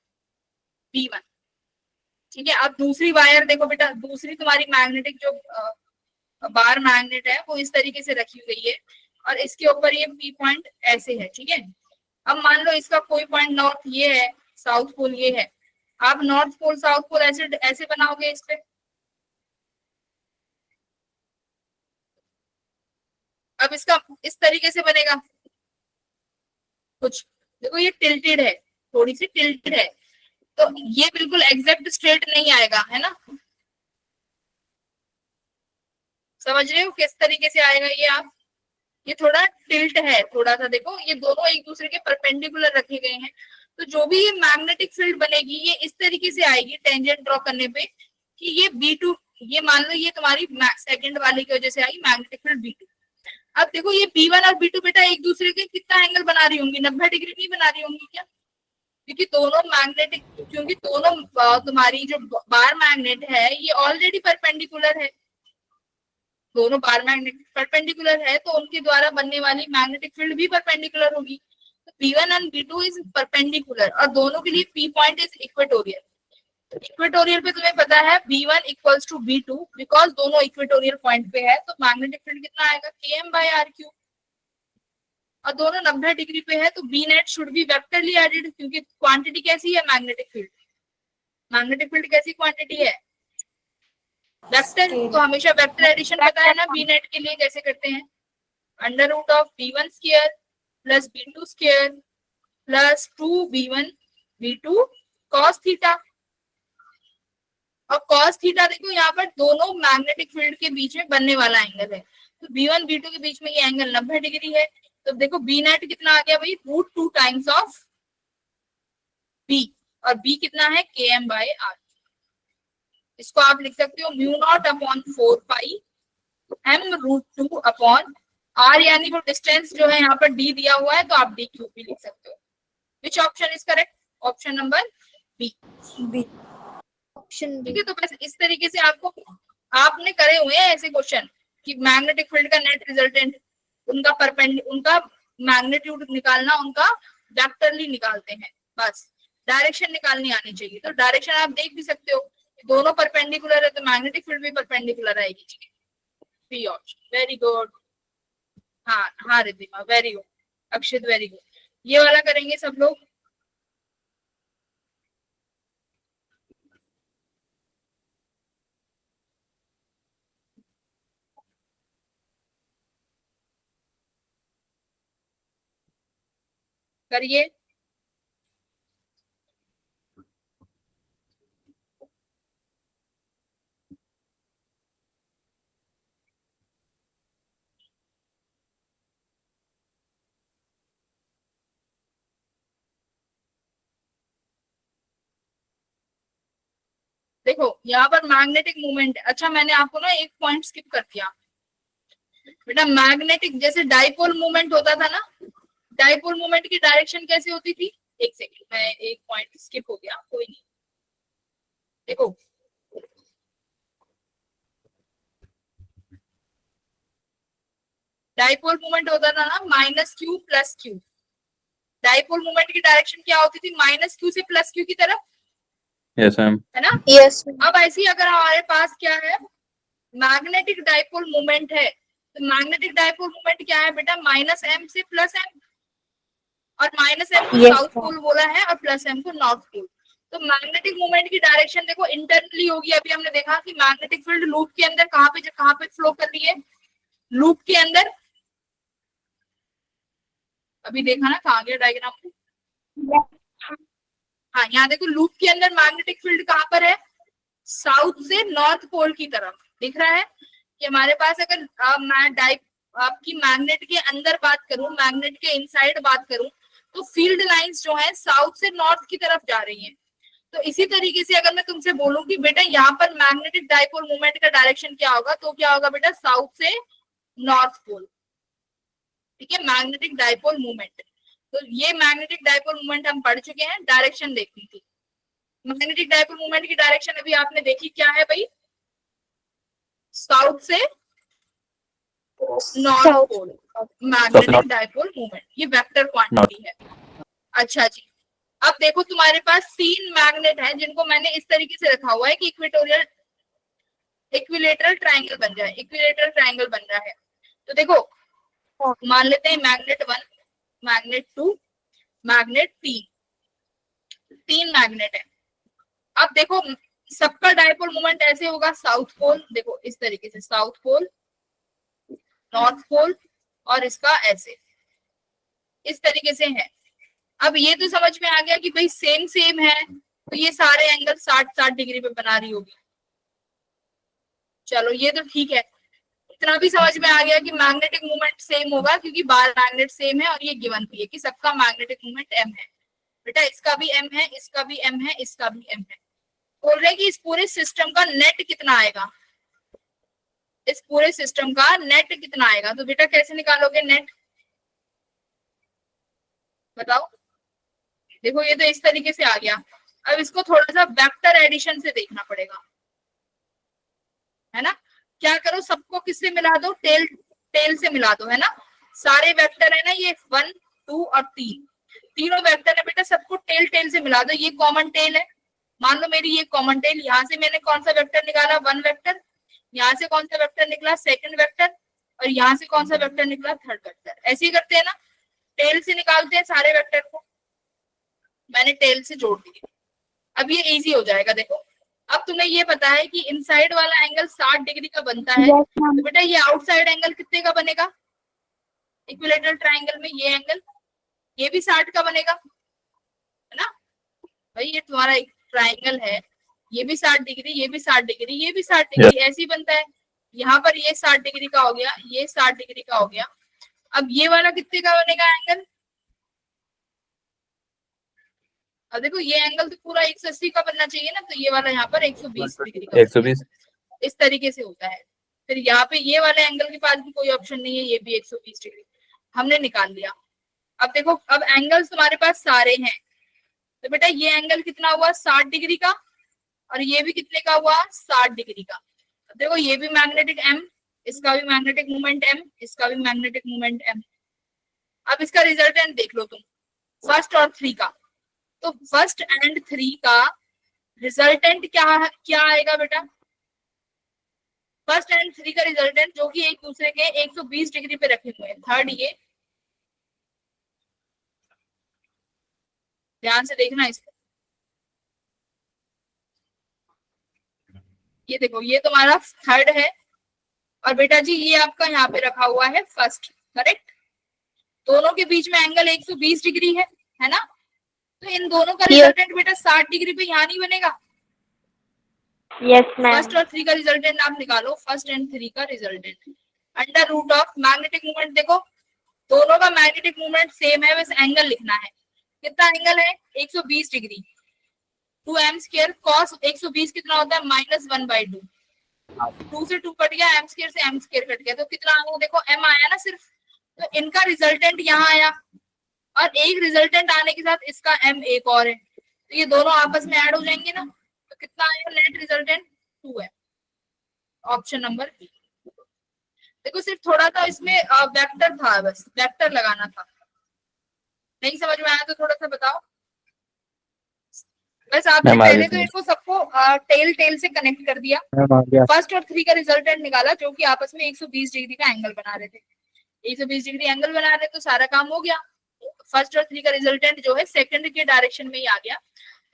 P1, ठीक है। अब दूसरी वायर देखो बेटा, दूसरी तुम्हारी मैग्नेटिक जो बार मैग्नेट है वो इस तरीके से रखी हुई है और इसके ऊपर ये पी पॉइंट ऐसे है, ठीक है। अब मान लो इसका कोई पॉइंट नॉर्थ ये है, साउथ पोल ये है, आप नॉर्थ पोल साउथ पोल ऐसे ऐसे बनाओगे इस पे। अब इसका इस तरीके से बनेगा कुछ, देखो ये टिल्टेड है, थोड़ी सी टिल्टेड है, तो ये बिल्कुल एग्जैक्ट स्ट्रेट नहीं आएगा, है ना। समझ रहे हो किस तरीके से आएगा ये आप, ये थोड़ा टिल्ट है थोड़ा सा, देखो ये दोनों एक दूसरे के परपेंडिकुलर रखे गए हैं। तो जो भी ये मैग्नेटिक फील्ड बनेगी ये इस तरीके से आएगी टेंजेंट ड्रॉ करने पे कि ये B2, ये मान लो ये तुम्हारी सेकंड वाले की वजह से आई मैग्नेटिक फील्ड B2। अब देखो ये B1 और B2 बेटा एक दूसरे के कितना एंगल बना रही होंगी, 90 डिग्री नहीं बना रही होंगी क्या, क्योंकि दोनों मैग्नेटिक, क्योंकि दोनों तुम्हारी जो बार मैग्नेट है ये ऑलरेडी परपेंडिकुलर है, दोनों बार मैग्नेट परपेंडिकुलर है तो उनके द्वारा बनने वाली मैग्नेटिक फील्ड भी परपेंडिकुलर होगी। तो B1 and B2 is perpendicular और दोनों के लिए P point is equatorial. Equatorial पे तुम्हें पता है B1 equals to B2, because दोनों इक्वेटोरियल पॉइंट पे है तो मैग्नेटिक फील्ड कितना आएगा, Km/r3, और दोनों 90 डिग्री पे है तो B net should be vectorly added, क्योंकि क्वांटिटी कैसी है मैग्नेटिक फील्ड, मैग्नेटिक फील्ड कैसी क्वांटिटी है वेक्टर, तो हमेशा वेक्टर एडिशन पता है ना बी नेट के लिए कैसे करते हैं, √B1 square plus B2 square plus 2B1 B2 cos theta. और cos थीटा देखो यहाँ पर दोनों मैग्नेटिक फील्ड के बीच में बनने वाला एंगल है, तो B1 B2 के बीच में ये एंगल 90 डिग्री है। तो देखो B नेट कितना आ गया भाई, √2 टाइम्स ऑफ B, और B कितना है Km/r। इसको आप लिख सकते हो म्यू नॉट अपॉन 4 पाई m√2 अपॉन r, यानी वो डिस्टेंस जो है यहाँ पर d दिया हुआ है तो आप d क्यूब भी लिख सकते हो। Which option is correct, option number B, option ठीक है। तो बस इस तरीके से आपको, आपने करे हुए हैं ऐसे क्वेश्चन कि मैग्नेटिक फील्ड का नेट रिजल्टेंट उनका मैग्नीट्यूड निकालना उनका वेक्टरली निकालते हैं, बस डायरेक्शन निकालनी आनी चाहिए। तो डायरेक्शन आप देख भी सकते हो, दोनों परपेंडिकुलर है तो मैग्नेटिक फील्ड भी परपेंडिकुलर आएगी। B option, very good. हाँ हाँ Riddhima, very good. Akshit, very good. ये वाला करेंगे सब लोग। करिए। देखो यहाँ पर मैग्नेटिक मूवमेंट, अच्छा मैंने आपको ना एक पॉइंट स्किप कर दिया बेटा। मैग्नेटिक जैसे डाइपोल मूवमेंट होता था ना, डाइपोल मूवमेंट की डायरेक्शन कैसे होती थी? एक सेकंड, मैं एक पॉइंट स्किप हो गया, कोई नहीं। देखो डाइपोल मूवमेंट होता था ना minus Q plus Q. Dipole movement की डायरेक्शन क्या होती थी? माइनस क्यू से प्लस क्यू की तरफ, यस मैम। है ना? Yes. अब ऐसी अगर हमारे पास क्या है, मैग्नेटिक डाइपोल मूवमेंट है, तो मैग्नेटिक डाइपोल मूवमेंट क्या है बेटा? माइनस एम से प्लस एम, और माइनस एम को Yes, साउथ पोल बोला है और प्लस एम को नॉर्थ पोल। तो मैग्नेटिक मूवमेंट की डायरेक्शन देखो इंटरनली होगी। अभी हमने देखा कि मैग्नेटिक फील्ड लूप के अंदर कहाँ पे फ्लो कर रही है? लूप के अंदर। अभी देखा ना, कहाँ गया डायग्राम में? हाँ यहाँ देखो, लूप के अंदर मैग्नेटिक फील्ड कहाँ पर है? साउथ से नॉर्थ पोल की तरफ। दिख रहा है कि हमारे पास अगर मैं आपकी मैग्नेट के अंदर बात करूं, मैग्नेट के इनसाइड बात करूं, तो फील्ड लाइंस जो है साउथ से नॉर्थ की तरफ जा रही हैं। तो इसी तरीके से अगर मैं तुमसे बोलूं कि बेटा यहाँ पर मैग्नेटिक डाइपोल मूवमेंट का डायरेक्शन क्या होगा, तो क्या होगा बेटा? साउथ से नॉर्थ पोल। ठीक है, मैग्नेटिक डाइपोल मूवमेंट। तो ये मैग्नेटिक डाइपोल मूवमेंट हम पढ़ चुके हैं, डायरेक्शन देखनी थी। मैग्नेटिक डाइपोल मूवमेंट की डायरेक्शन अभी आपने देखी, क्या है भाई? साउथ से north pole magnetic dipole movement, ये वेक्टर क्वांटिटी है। अच्छा जी, अब देखो तुम्हारे पास 3 मैग्नेट हैं जिनको मैंने इस तरीके से रखा हुआ है कि इक्विलेटरल ट्रायंगल बन जाए, इक्विलेटरल ट्रायंगल बन रहा है। तो देखो मान लेते हैं मैग्नेट 1, मैग्नेट 2, मैग्नेट 3 मैग्नेट है। अब देखो सबका डाइपोल मोमेंट ऐसे होगा, साउथ पोल देखो इस तरीके से, साउथ पोल, नॉर्थ पोल, और इसका ऐसे इस तरीके से है। अब ये तो समझ में आ गया कि भाई सेम सेम है, तो ये सारे एंगल 60-60 डिग्री पे बना रही होगी। चलो ये तो ठीक है, इतना भी समझ में आ गया कि मैग्नेटिक मूवमेंट सेम होगा क्योंकि बार मैग्नेट सेम है, और ये गिवन भी है कि सबका मैग्नेटिक मूवमेंट m है। बेटा इसका भी m है, इसका भी m है, इसका भी m है। बोल रहे हैं कि इस पूरे सिस्टम का नेट कितना आएगा, इस पूरे सिस्टम का नेट कितना आएगा। तो बेटा कैसे निकालोगे नेट, बताओ। देखो ये तो इस तरीके से आ गया। अब इसको थोड़ा सा वेक्टर एडिशन से देखना पड़ेगा, है ना। क्या करो, सबको किससे मिला दो? टेल से मिला दो, है ना। सारे वेक्टर है ना ये 1, 2 और 3, तीनों वेक्टर है बेटा, सबको टेल से मिला दो। ये कॉमन टेल है, मान लो मेरी ये कॉमन टेल। यहाँ से मैंने कौन सा वेक्टर निकाला? 1 वेक्टर। यहाँ से कौन सा वेक्टर निकला? 2nd vector. और यहाँ से कौन सा वेक्टर निकला? 3rd vector. ऐसे ही करते हैं ना, टेल से निकालते हैं सारे वेक्टर को। मैंने टेल से जोड़ दिए, अब ये इजी हो जाएगा। देखो अब तुम्हें ये पता है कि इनसाइड वाला एंगल 60 डिग्री का बनता है, तो बेटा ये आउटसाइड एंगल कितने का बनेगा? इक्विलेटरल ट्रायंगल में ये एंगल, ये भी 60 का बनेगा, है ना भाई। ये तुम्हारा एक ट्रायंगल है, ये भी 60 डिग्री, ये भी 60 डिग्री, ये भी 60 डिग्री, ऐसे ही बनता है। यहाँ पर ये 60 डिग्री का हो गया, ये 60 डिग्री का हो गया। अब ये वाला कितने का बनेगा एंगल? अब देखो ये एंगल तो पूरा 180 का बनना चाहिए ना, तो ये वाला यहाँ पर 120 डिग्री का, 120 इस तरीके से होता है। फिर यहाँ पे ये वाले एंगल के पास भी कोई ऑप्शन नहीं है, ये भी 120 डिग्री हमने निकाल लिया। अब देखो अब एंगल्स तुम्हारे पास सारे हैं, तो बेटा ये एंगल कितना हुआ? 60 डिग्री का, और ये भी कितने का हुआ? 60 डिग्री का। अब देखो ये भी मैग्नेटिक m, इसका भी मैग्नेटिक मूवमेंट m, इसका भी मैग्नेटिक मूवमेंट m। अब इसका रिजल्टेंट देख लो तुम, फर्स्ट और 3 का। तो फर्स्ट एंड 3 का रिजल्टेंट क्या आएगा बेटा? फर्स्ट एंड 3 का रिजल्टेंट जो कि एक दूसरे के 120 डिग्री पे रखे हुए हैं। थर्ड ये ध्यान से देखना इसको, ये देखो ये तुम्हारा थर्ड है और बेटा जी ये आपका यहाँ पे रखा हुआ है फर्स्ट, करेक्ट। दोनों के बीच में एंगल 120 डिग्री है ना? तो इन दोनों का रिजल्टेंट बेटा 60 डिग्री पे यहाँ नहीं बनेगा? Yes ma'am. फर्स्ट और 3 का रिजल्टेंट आप निकालो, फर्स्ट एंड 3 का resultant under root of magnetic movement. देखो दोनों का मैग्नेटिक मूवमेंट सेम है, बस एंगल लिखना है। कितना एंगल है? 120 डिग्री। 2m² cos 120 कितना होता है? -1/2। 2 से 2 कट गया, m² से m² कट गया, तो कितना आया? देखो m आया ना सिर्फ, तो इनका रिजल्टेंट यहाँ आया और एक रिजल्टेंट आने के साथ इसका m एक और है, तो ये दोनों आपस में ऐड हो जाएंगे ना, तो कितना आया नेट रिजल्टेंट? 2 है। Option number B. देखो सिर्फ थोड़ा सा इसमें वेक्टर था, बस वेक्टर लगाना था। नहीं समझ में आया तो थोड़ा सा बताओ। बस आपने पहले तो इनको सबको टेल से कनेक्ट कर दिया, फर्स्ट और 3 का रिजल्टेंट निकाला जो कि आपस में 120 डिग्री का एंगल बना रहे थे। 120 डिग्री एंगल बना रहे तो सारा काम हो गया। फर्स्ट और 3 का रिजल्टेंट जो है सेकंड के डायरेक्शन में ही आ गया,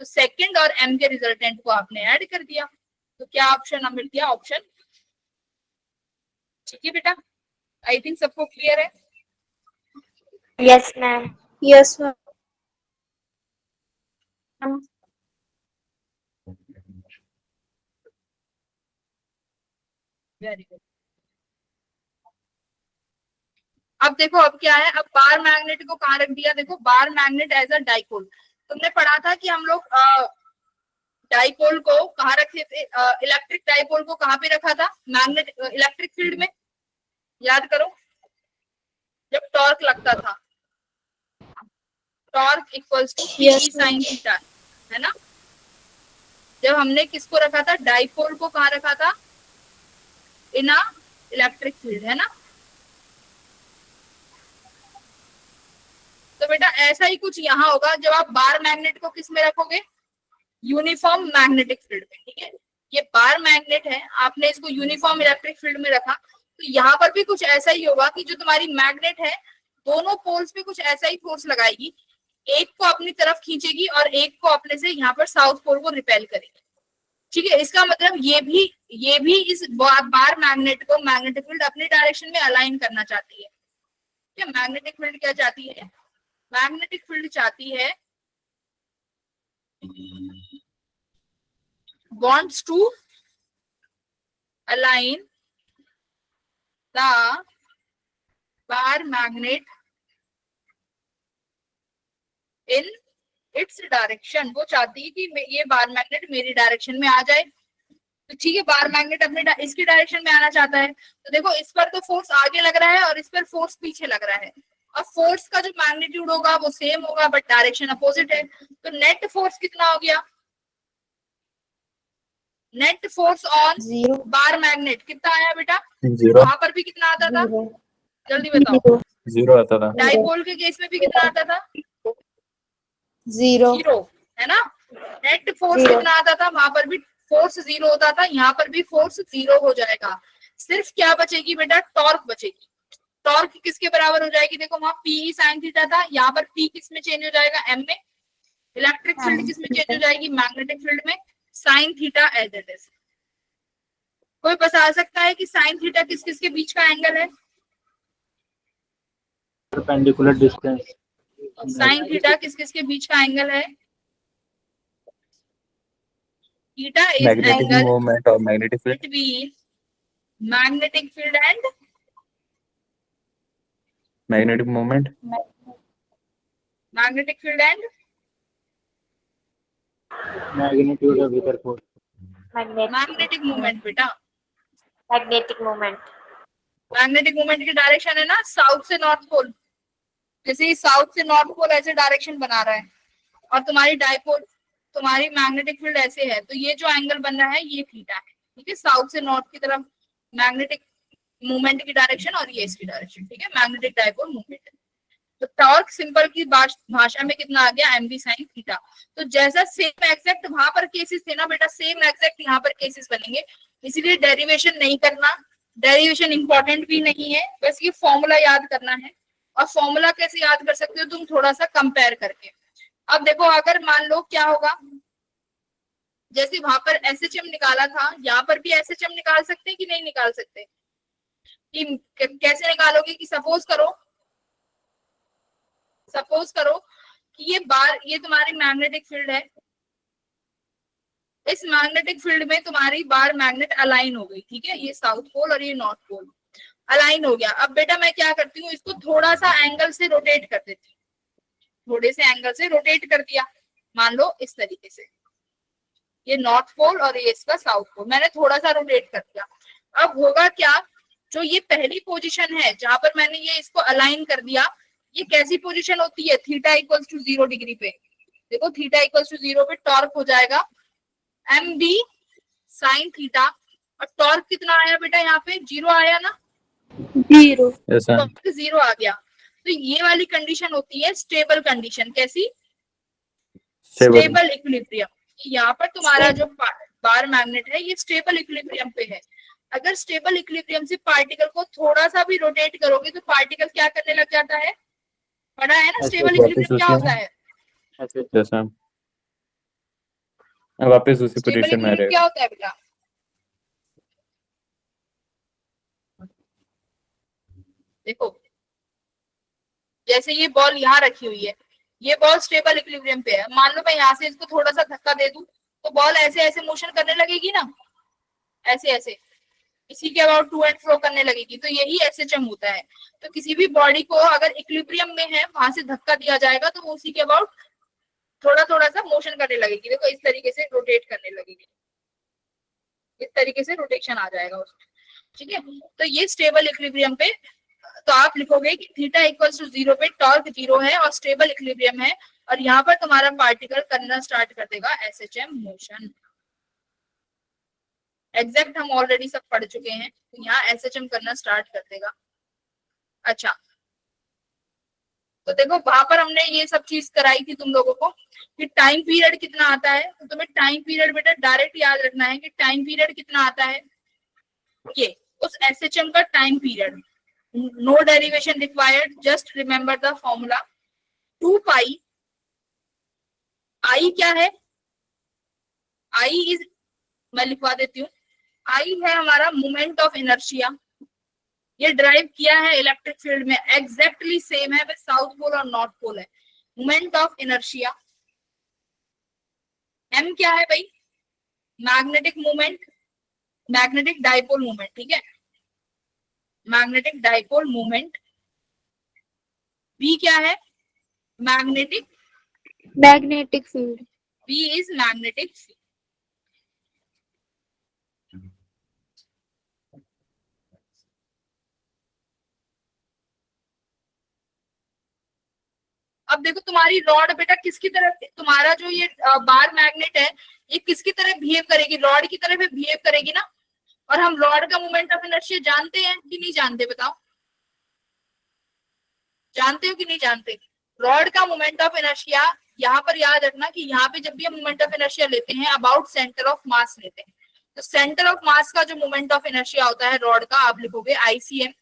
तो सेकंड और m के रिजल्टेंट को आपने ऐड कर दिया, तो क्या ऑप्शन मिल गया? ऑप्शन। ठीक है बेटा, आई थिंक सबको क्लियर है। Yes ma'am. Yes ma'am. Very good. अब देखो अब क्या है, अब बार मैग्नेट को कहाँ रख दिया? देखो bar magnet as a dipole. तुमने पढ़ा था कि हम लोग डाइपोल को कहाँ रखे थे? इलेक्ट्रिक डाइपोल को कहाँ पे रखा था? मैग्नेट इलेक्ट्रिक फील्ड में। याद करो जब टॉर्क लगता था, torque equals to P sin theta, है ना? जब हमने किसको रखा था? डाइपोल को कहाँ रखा था? इन अ इलेक्ट्रिक फील्ड, है ना? तो बेटा ऐसा ही कुछ यहाँ होगा जब आप बार मैग्नेट को किस में रखोगे? यूनिफॉर्म मैग्नेटिक फील्ड में। ठीक है, ये बार मैग्नेट है, आपने इसको यूनिफॉर्म इलेक्ट्रिक फील्ड में रखा, तो यहाँ पर भी कुछ ऐसा ही होगा कि जो तुम्हारी मैग्नेट है दोनों पोल्स पे कुछ ऐसा ही फोर्स लगाएगी, एक को अपनी तरफ खींचेगी और एक को अपने से यहाँ पर साउथ पोल को रिपेल करेगी। ठीक है, इसका मतलब ये भी इस बार मैग्नेट को मैग्नेटिक फील्ड अपनी डायरेक्शन में अलाइन करना चाहती है। क्या मैग्नेटिक फील्ड क्या चाहती है? मैग्नेटिक फील्ड चाहती है wants to align the bar magnet in its direction। वो चाहती है कि ये बार मैग्नेट मेरी डायरेक्शन में आ जाए। तो ठीक है, बार मैग्नेट अपने इसकी डायरेक्शन में आना चाहता है, तो देखो इस पर तो फोर्स आगे लग रहा है और इस पर फोर्स पीछे लग रहा है, और फोर्स का जो मैग्नीट्यूड होगा वो सेम होगा बट डायरेक्शन अपोजिट है। तो नेट फोर्स कितना हो गया? Net force on bar magnet कितना आया बेटा? वहां पर भी कितना आता था? जल्दी बताओ। 0 आता था। डाइपोल के केस में भी कितना आता था? 0 है ना? नेट फोर्स कितना आता था? वहां पर भी फोर्स 0 होता था, यहाँ पर भी फोर्स 0 हो जाएगा। सिर्फ क्या बचेगी बेटा? टॉर्क बचेगी। टॉर्क किसके बराबर हो जाएगी? देखो वहां P sin थीटा था, यहाँ पर P किस में चेंज हो जाएगा? M में। इलेक्ट्रिक फील्ड किस में चेंज हो जाएगी? मैग्नेटिक फील्ड में। Sine theta as it is. कोई बता सकता है कि साइन थीटा किस किस के बीच का एंगल है? Perpendicular distance. साइन थीटा किस किस के बीच का एंगल है? Theta is magnetic angle moment और magnetic field. between magnetic field and magnetic moment magnetic field and magnitude of either force. magnetic moment बेटा। Magnetic moment. मैग्नेटिक मोमेंट की डायरेक्शन है ना साउथ से नॉर्थ पोल, जैसे साउथ से नॉर्थ पोल ऐसे डायरेक्शन बना रहा है और तुम्हारी डाइपोल तुम्हारी मैग्नेटिक फील्ड ऐसे है, तो ये जो एंगल बन रहा है ये थीटा है। ठीक है, साउथ से नॉर्थ की तरफ मैग्नेटिक मूवमेंट की डायरेक्शन और ये इसकी डायरेक्शन। ठीक है, मैग्नेटिक डाइपोल मूवमेंट। तो टॉर्क सिंपल की भाषा में कितना आ गया, mv sin थीटा। तो जैसा सेम एग्जैक्ट वहां पर केसेस थे ना बेटा, सेम एग्जैक्ट यहाँ पर केसेस बनेंगे, इसीलिए डेरिवेशन नहीं करना, डेरिवेशन इंपॉर्टेंट भी नहीं है, बस ये फॉर्मूला याद करना है। और फॉर्मूला कैसे याद कर सकते हो तुम, थोड़ा सा कंपेयर करके। अब देखो अगर मान लो क्या होगा, जैसे वहां पर एसएचएम निकाला था, यहाँ पर भी एसएचएम निकाल सकते हैं कि नहीं निकाल सकते, कि कैसे निकालोगे, कि सपोज करो कि ये तुम्हारी मैग्नेटिक फील्ड है, इस मैग्नेटिक फील्ड में तुम्हारी बार मैग्नेट अलाइन हो गई, ठीक है, ये साउथ पोल और ये नॉर्थ पोल अलाइन हो गया। अब बेटा मैं क्या करती हूँ, इसको थोड़ा सा एंगल से रोटेट कर देती हूँ, थोड़े से एंगल से रोटेट कर दिया, मान लो इस तरीके से, ये नॉर्थ पोल और ये इसका साउथ पोल, मैंने थोड़ा सा रोटेट कर दिया। अब होगा क्या, जो ये पहली पोजीशन है जहां पर मैंने ये इसको अलाइन कर दिया, ये कैसी पोजीशन होती है, थीटा इक्वल्स टू 0 डिग्री पे। देखो थीटा इक्वल्स टू 0 पे टॉर्क हो जाएगा mv sin थीटा, और टॉर्क कितना आया बेटा, यहाँ पे 0 आया ना, 0 Yes, ma'am. टॉर्क 0 आ गया। तो ये वाली कंडीशन होती है स्टेबल कंडीशन, कैसी, Stable. Stable equilibrium. यहाँ पर तुम्हारा जो बार मैग्नेट है ये स्टेबल इक्विलिब्रियम पे है। अगर स्टेबल इक्विलिब्रियम से पार्टिकल को थोड़ा सा भी रोटेट करोगे तो पार्टिकल क्या करने लग जाता है, पढ़ा है ना, स्टेबल इक्विलिब्रियम क्या होता है, Yes, ma'am. अब वापस उसी स्टेबल पोजीशन में आ इक्विलिब्रियम क्या रहेगा। होता है बेटा, देखो जैसे ये बॉल यहाँ रखी हुई है, ये बॉल स्टेबल इक्विलिब्रियम पे है, मान लो मैं यहाँ से इसको थोड़ा सा धक्का दे दूं तो बॉल ऐसे ऐसे मोशन करने लगेगी ना, ऐसे ऐसे, इसी के अबाउट टू एंड फ्रो करने लगेगी। तो यही एसएचएम होता है। तो किसी भी बॉडी को अगर इक्विलिब्रियम में है, वहां से धक्का दिया जाएगा तो वो उसी के अबाउट थोड़ा थोड़ा सा मोशन करने लगेगी, देखो इस तरीके से रोटेट करने लगेगी, इस तरीके से रोटेशन आ जाएगा उसमें, ठीक है। तो ये स्टेबल इक्विलिब्रियम पे, तो आप लिखोगे कि थीटा इक्वल्स टू 0 पे टॉर्क 0 है और स्टेबल इक्विलिब्रियम है, और यहाँ पर तुम्हारा पार्टिकल करना स्टार्ट कर देगा एसएचएम मोशन। एग्जैक्ट हम ऑलरेडी सब पढ़ चुके हैं, तो यहाँ एसएचएम करना स्टार्ट कर देगा। अच्छा तो देखो वहां पर हमने ये सब चीज कराई थी तुम लोगों को कि टाइम पीरियड कितना आता है, तो तुम्हें टाइम पीरियड बेटा डायरेक्ट याद रखना है कि टाइम पीरियड कितना आता है, ये उस एसएचएम का time period, no derivation required, just remember the formula 2 pi. I क्या है, आई इज, मैं लिखवा देती हूँ, आई है हमारा मोमेंट ऑफ इनर्शिया, ये ड्राइव किया है इलेक्ट्रिक फील्ड में, एग्जैक्टली सेम है, बस साउथ पोल और नॉर्थ पोल है। मोमेंट ऑफ इनर्शिया, एम क्या है भाई, magnetic moment, magnetic dipole moment, ठीक है, मैग्नेटिक डाइपोल मोमेंट। बी क्या है, magnetic field, B is magnetic field. अब देखो तुम्हारी रॉड बेटा किसकी तरफ, तुम्हारा जो ये बार मैग्नेट है ये किसकी तरह बिहेव करेगी, रॉड की तरफ बिहेव करेगी ना। और हम रॉड का मोमेंट ऑफ इनर्शिया जानते हैं कि नहीं जानते, बताओ, जानते हो कि नहीं जानते। रॉड का मोमेंट ऑफ इनर्शिया यहाँ पर याद रखना कि यहाँ पे जब भी हम मोमेंट ऑफ इनर्शिया लेते हैं अबाउट सेंटर ऑफ मास लेते हैं, तो सेंटर ऑफ मास का जो मोमेंट ऑफ इनर्शिया होता है रॉड का, आप लिखोगे आईसीएम,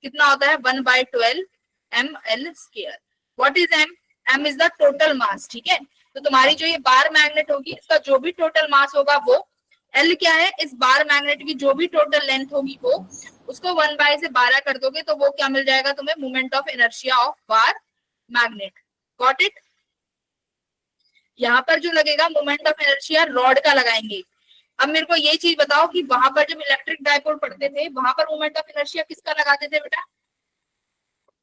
कितना होता है 1/12 ml²। What is M, M is the total mass, ठीक है। तो तुम्हारी जो ये बार मैग्नेट होगी इसका जो भी टोटल मास होगा वो, एल क्या है, इस बार मैग्नेट की जो भी टोटल लेंथ होगी वो, उसको 1/12 कर दोगे तो वो क्या मिल जाएगा तुम्हें, moment of inertia of bar magnet. Got it. यहाँ पर जो लगेगा मोमेंट ऑफ इनर्शिया रॉड का लगाएंगे। अब मेरे को ये चीज बताओ कि वहां पर जब इलेक्ट्रिक डाइपोल पढ़ते थे वहां पर मोमेंट ऑफ इनर्शिया किसका लगाते थे बेटा,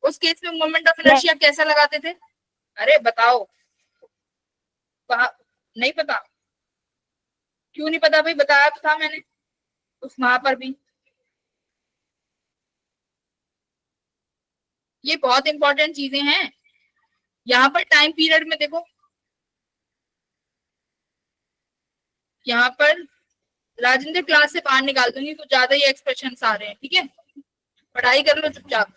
उस केस में मोमेंट ऑफ इनर्शिया कैसा लगाते थे, अरे बताओ, नहीं पता, क्यों नहीं पता भाई, बताया तो था मैंने उस वहां पर भी। ये बहुत इंपॉर्टेंट चीजें हैं। यहाँ पर टाइम पीरियड में देखो, यहाँ पर राजेंद्र क्लास से बाहर निकाल दूंगी तो ज्यादा ही एक्सप्रेशन आ रहे हैं, ठीक है, पढ़ाई कर लो चुपचाप।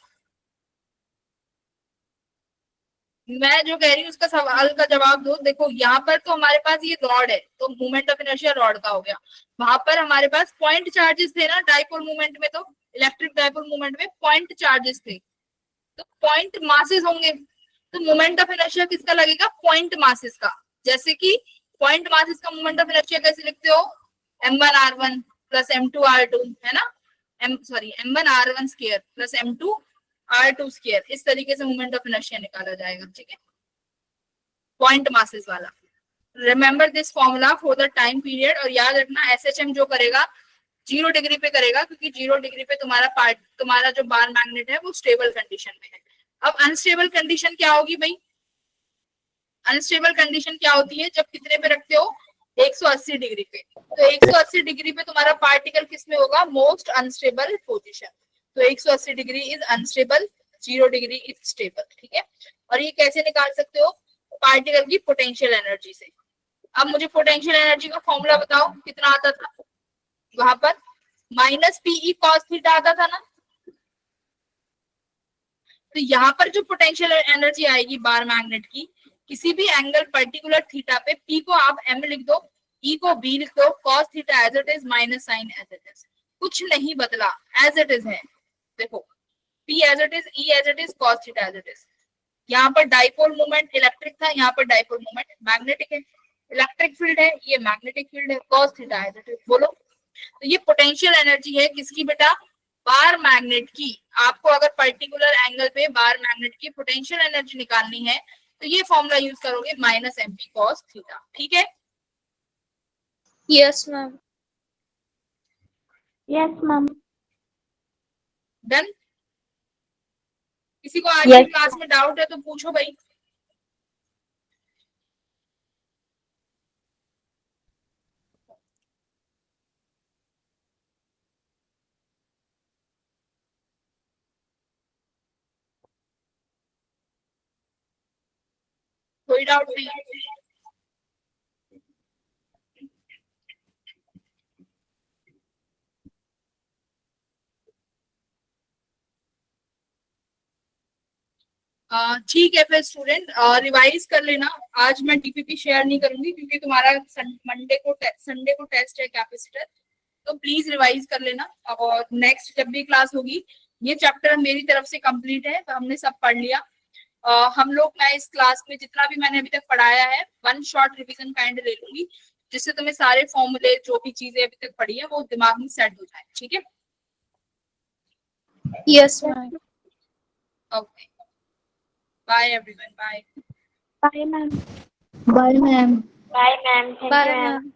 मैं जो कह रही हूँ उसका सवाल का जवाब दो। देखो यहाँ पर तो हमारे पास ये रॉड है, तो मोमेंट ऑफ इनर्शिया रॉड का हो गया। वहां पर हमारे पास पॉइंट चार्जेस थे ना डाइपोल मूवमेंट में, तो इलेक्ट्रिक डाइपोल मूवमेंट में पॉइंट चार्जेस थे, तो पॉइंट मासेस होंगे। तो मोमेंट ऑफ इनर्शिया किसका लगेगा? पॉइंट मासेस का। जैसे कि पॉइंट मासेस का मोमेंट ऑफ इनर्शिया कैसे लिखते हो? m1r1 प्लस m2r2, है ना, m1r1 square plus m2r2 square, इस तरीके से मोमेंट ऑफ इनर्शिया निकाला जाएगा, ठीक है, पॉइंट मासेस वाला। Remember this formula for the time period, और याद रखना SHM जो करेगा 0 डिग्री पे करेगा, क्योंकि 0 डिग्री पे तुम्हारा जो बार मैग्नेट है वो स्टेबल कंडीशन में है। अब अनस्टेबल कंडीशन क्या होगी भाई? अनस्टेबल कंडीशन क्या होती है? जब कितने पे रखते हो? 180 डिग्री पे। तो 180 डिग्री पे तुम्हारा पार्टिकल किस में होगा? Most unstable position. तो 180 degree is unstable, 0 degree is stable, ठीक है। और ये कैसे निकाल सकते हो? पार्टिकल की पोटेंशियल एनर्जी से। अब मुझे पोटेंशियल एनर्जी का फॉर्मूला बताओ, कितना आता था वहां पर? माइनस पीई कॉस थीटा आता था ना। तो यहाँ पर जो पोटेंशियल एनर्जी आएगी बार मैग्नेट की, किसी भी एंगल पर्टिकुलर थीटा पे, पी को आप एम लिख दो, ई को बी लिख दो, cos theta as it is, minus sine as it is, कुछ नहीं बदला, एज इट इज है। देखो P as it is, E as it is, cos theta as it is. यहाँ पर डाइपोल मोमेंट इलेक्ट्रिक था, यहाँ पर डाइपोल मोमेंट मैग्नेटिक है। इलेक्ट्रिक फील्ड है, ये मैग्नेटिक फील्ड है, cos theta as it is. बोलो, तो ये पोटेंशियल एनर्जी है किसकी बेटा? बार मैग्नेट की। आपको अगर पर्टिकुलर एंगल पे बार मैग्नेट की पोटेंशियल एनर्जी निकालनी है तो ये फॉर्मूला यूज करोगे, minus M P cos theta, ठीक है। Yes ma'am. Yes ma'am. Done. किसी को आज Yes. की क्लास में डाउट है तो पूछो भाई। कोई डाउट नहीं है? ठीक है फिर स्टूडेंट, रिवाइज कर लेना। आज मैं डीपीपी शेयर नहीं करूंगी क्योंकि तुम्हारा संडे को टेस्ट है कैपेसिटर, तो प्लीज रिवाइज कर लेना। और नेक्स्ट जब भी क्लास होगी, ये चैप्टर मेरी तरफ से कंप्लीट है, तो हमने सब पढ़ लिया। हम लोग, मैं इस क्लास में जितना भी मैंने अभी तक पढ़ाया है, वन शॉर्ट रिवीजन काइंड ले लूंगी, जिससे तुम्हें सारे फॉर्मूले जो भी चीजें अभी तक पढ़ी है वो दिमाग में सेट हो जाए, ठीक है। Yes ma'am. Okay, bye everyone, bye. Bye ma'am. Bye ma'am. Bye ma'am. Thank bye you ma'am. Ma'am.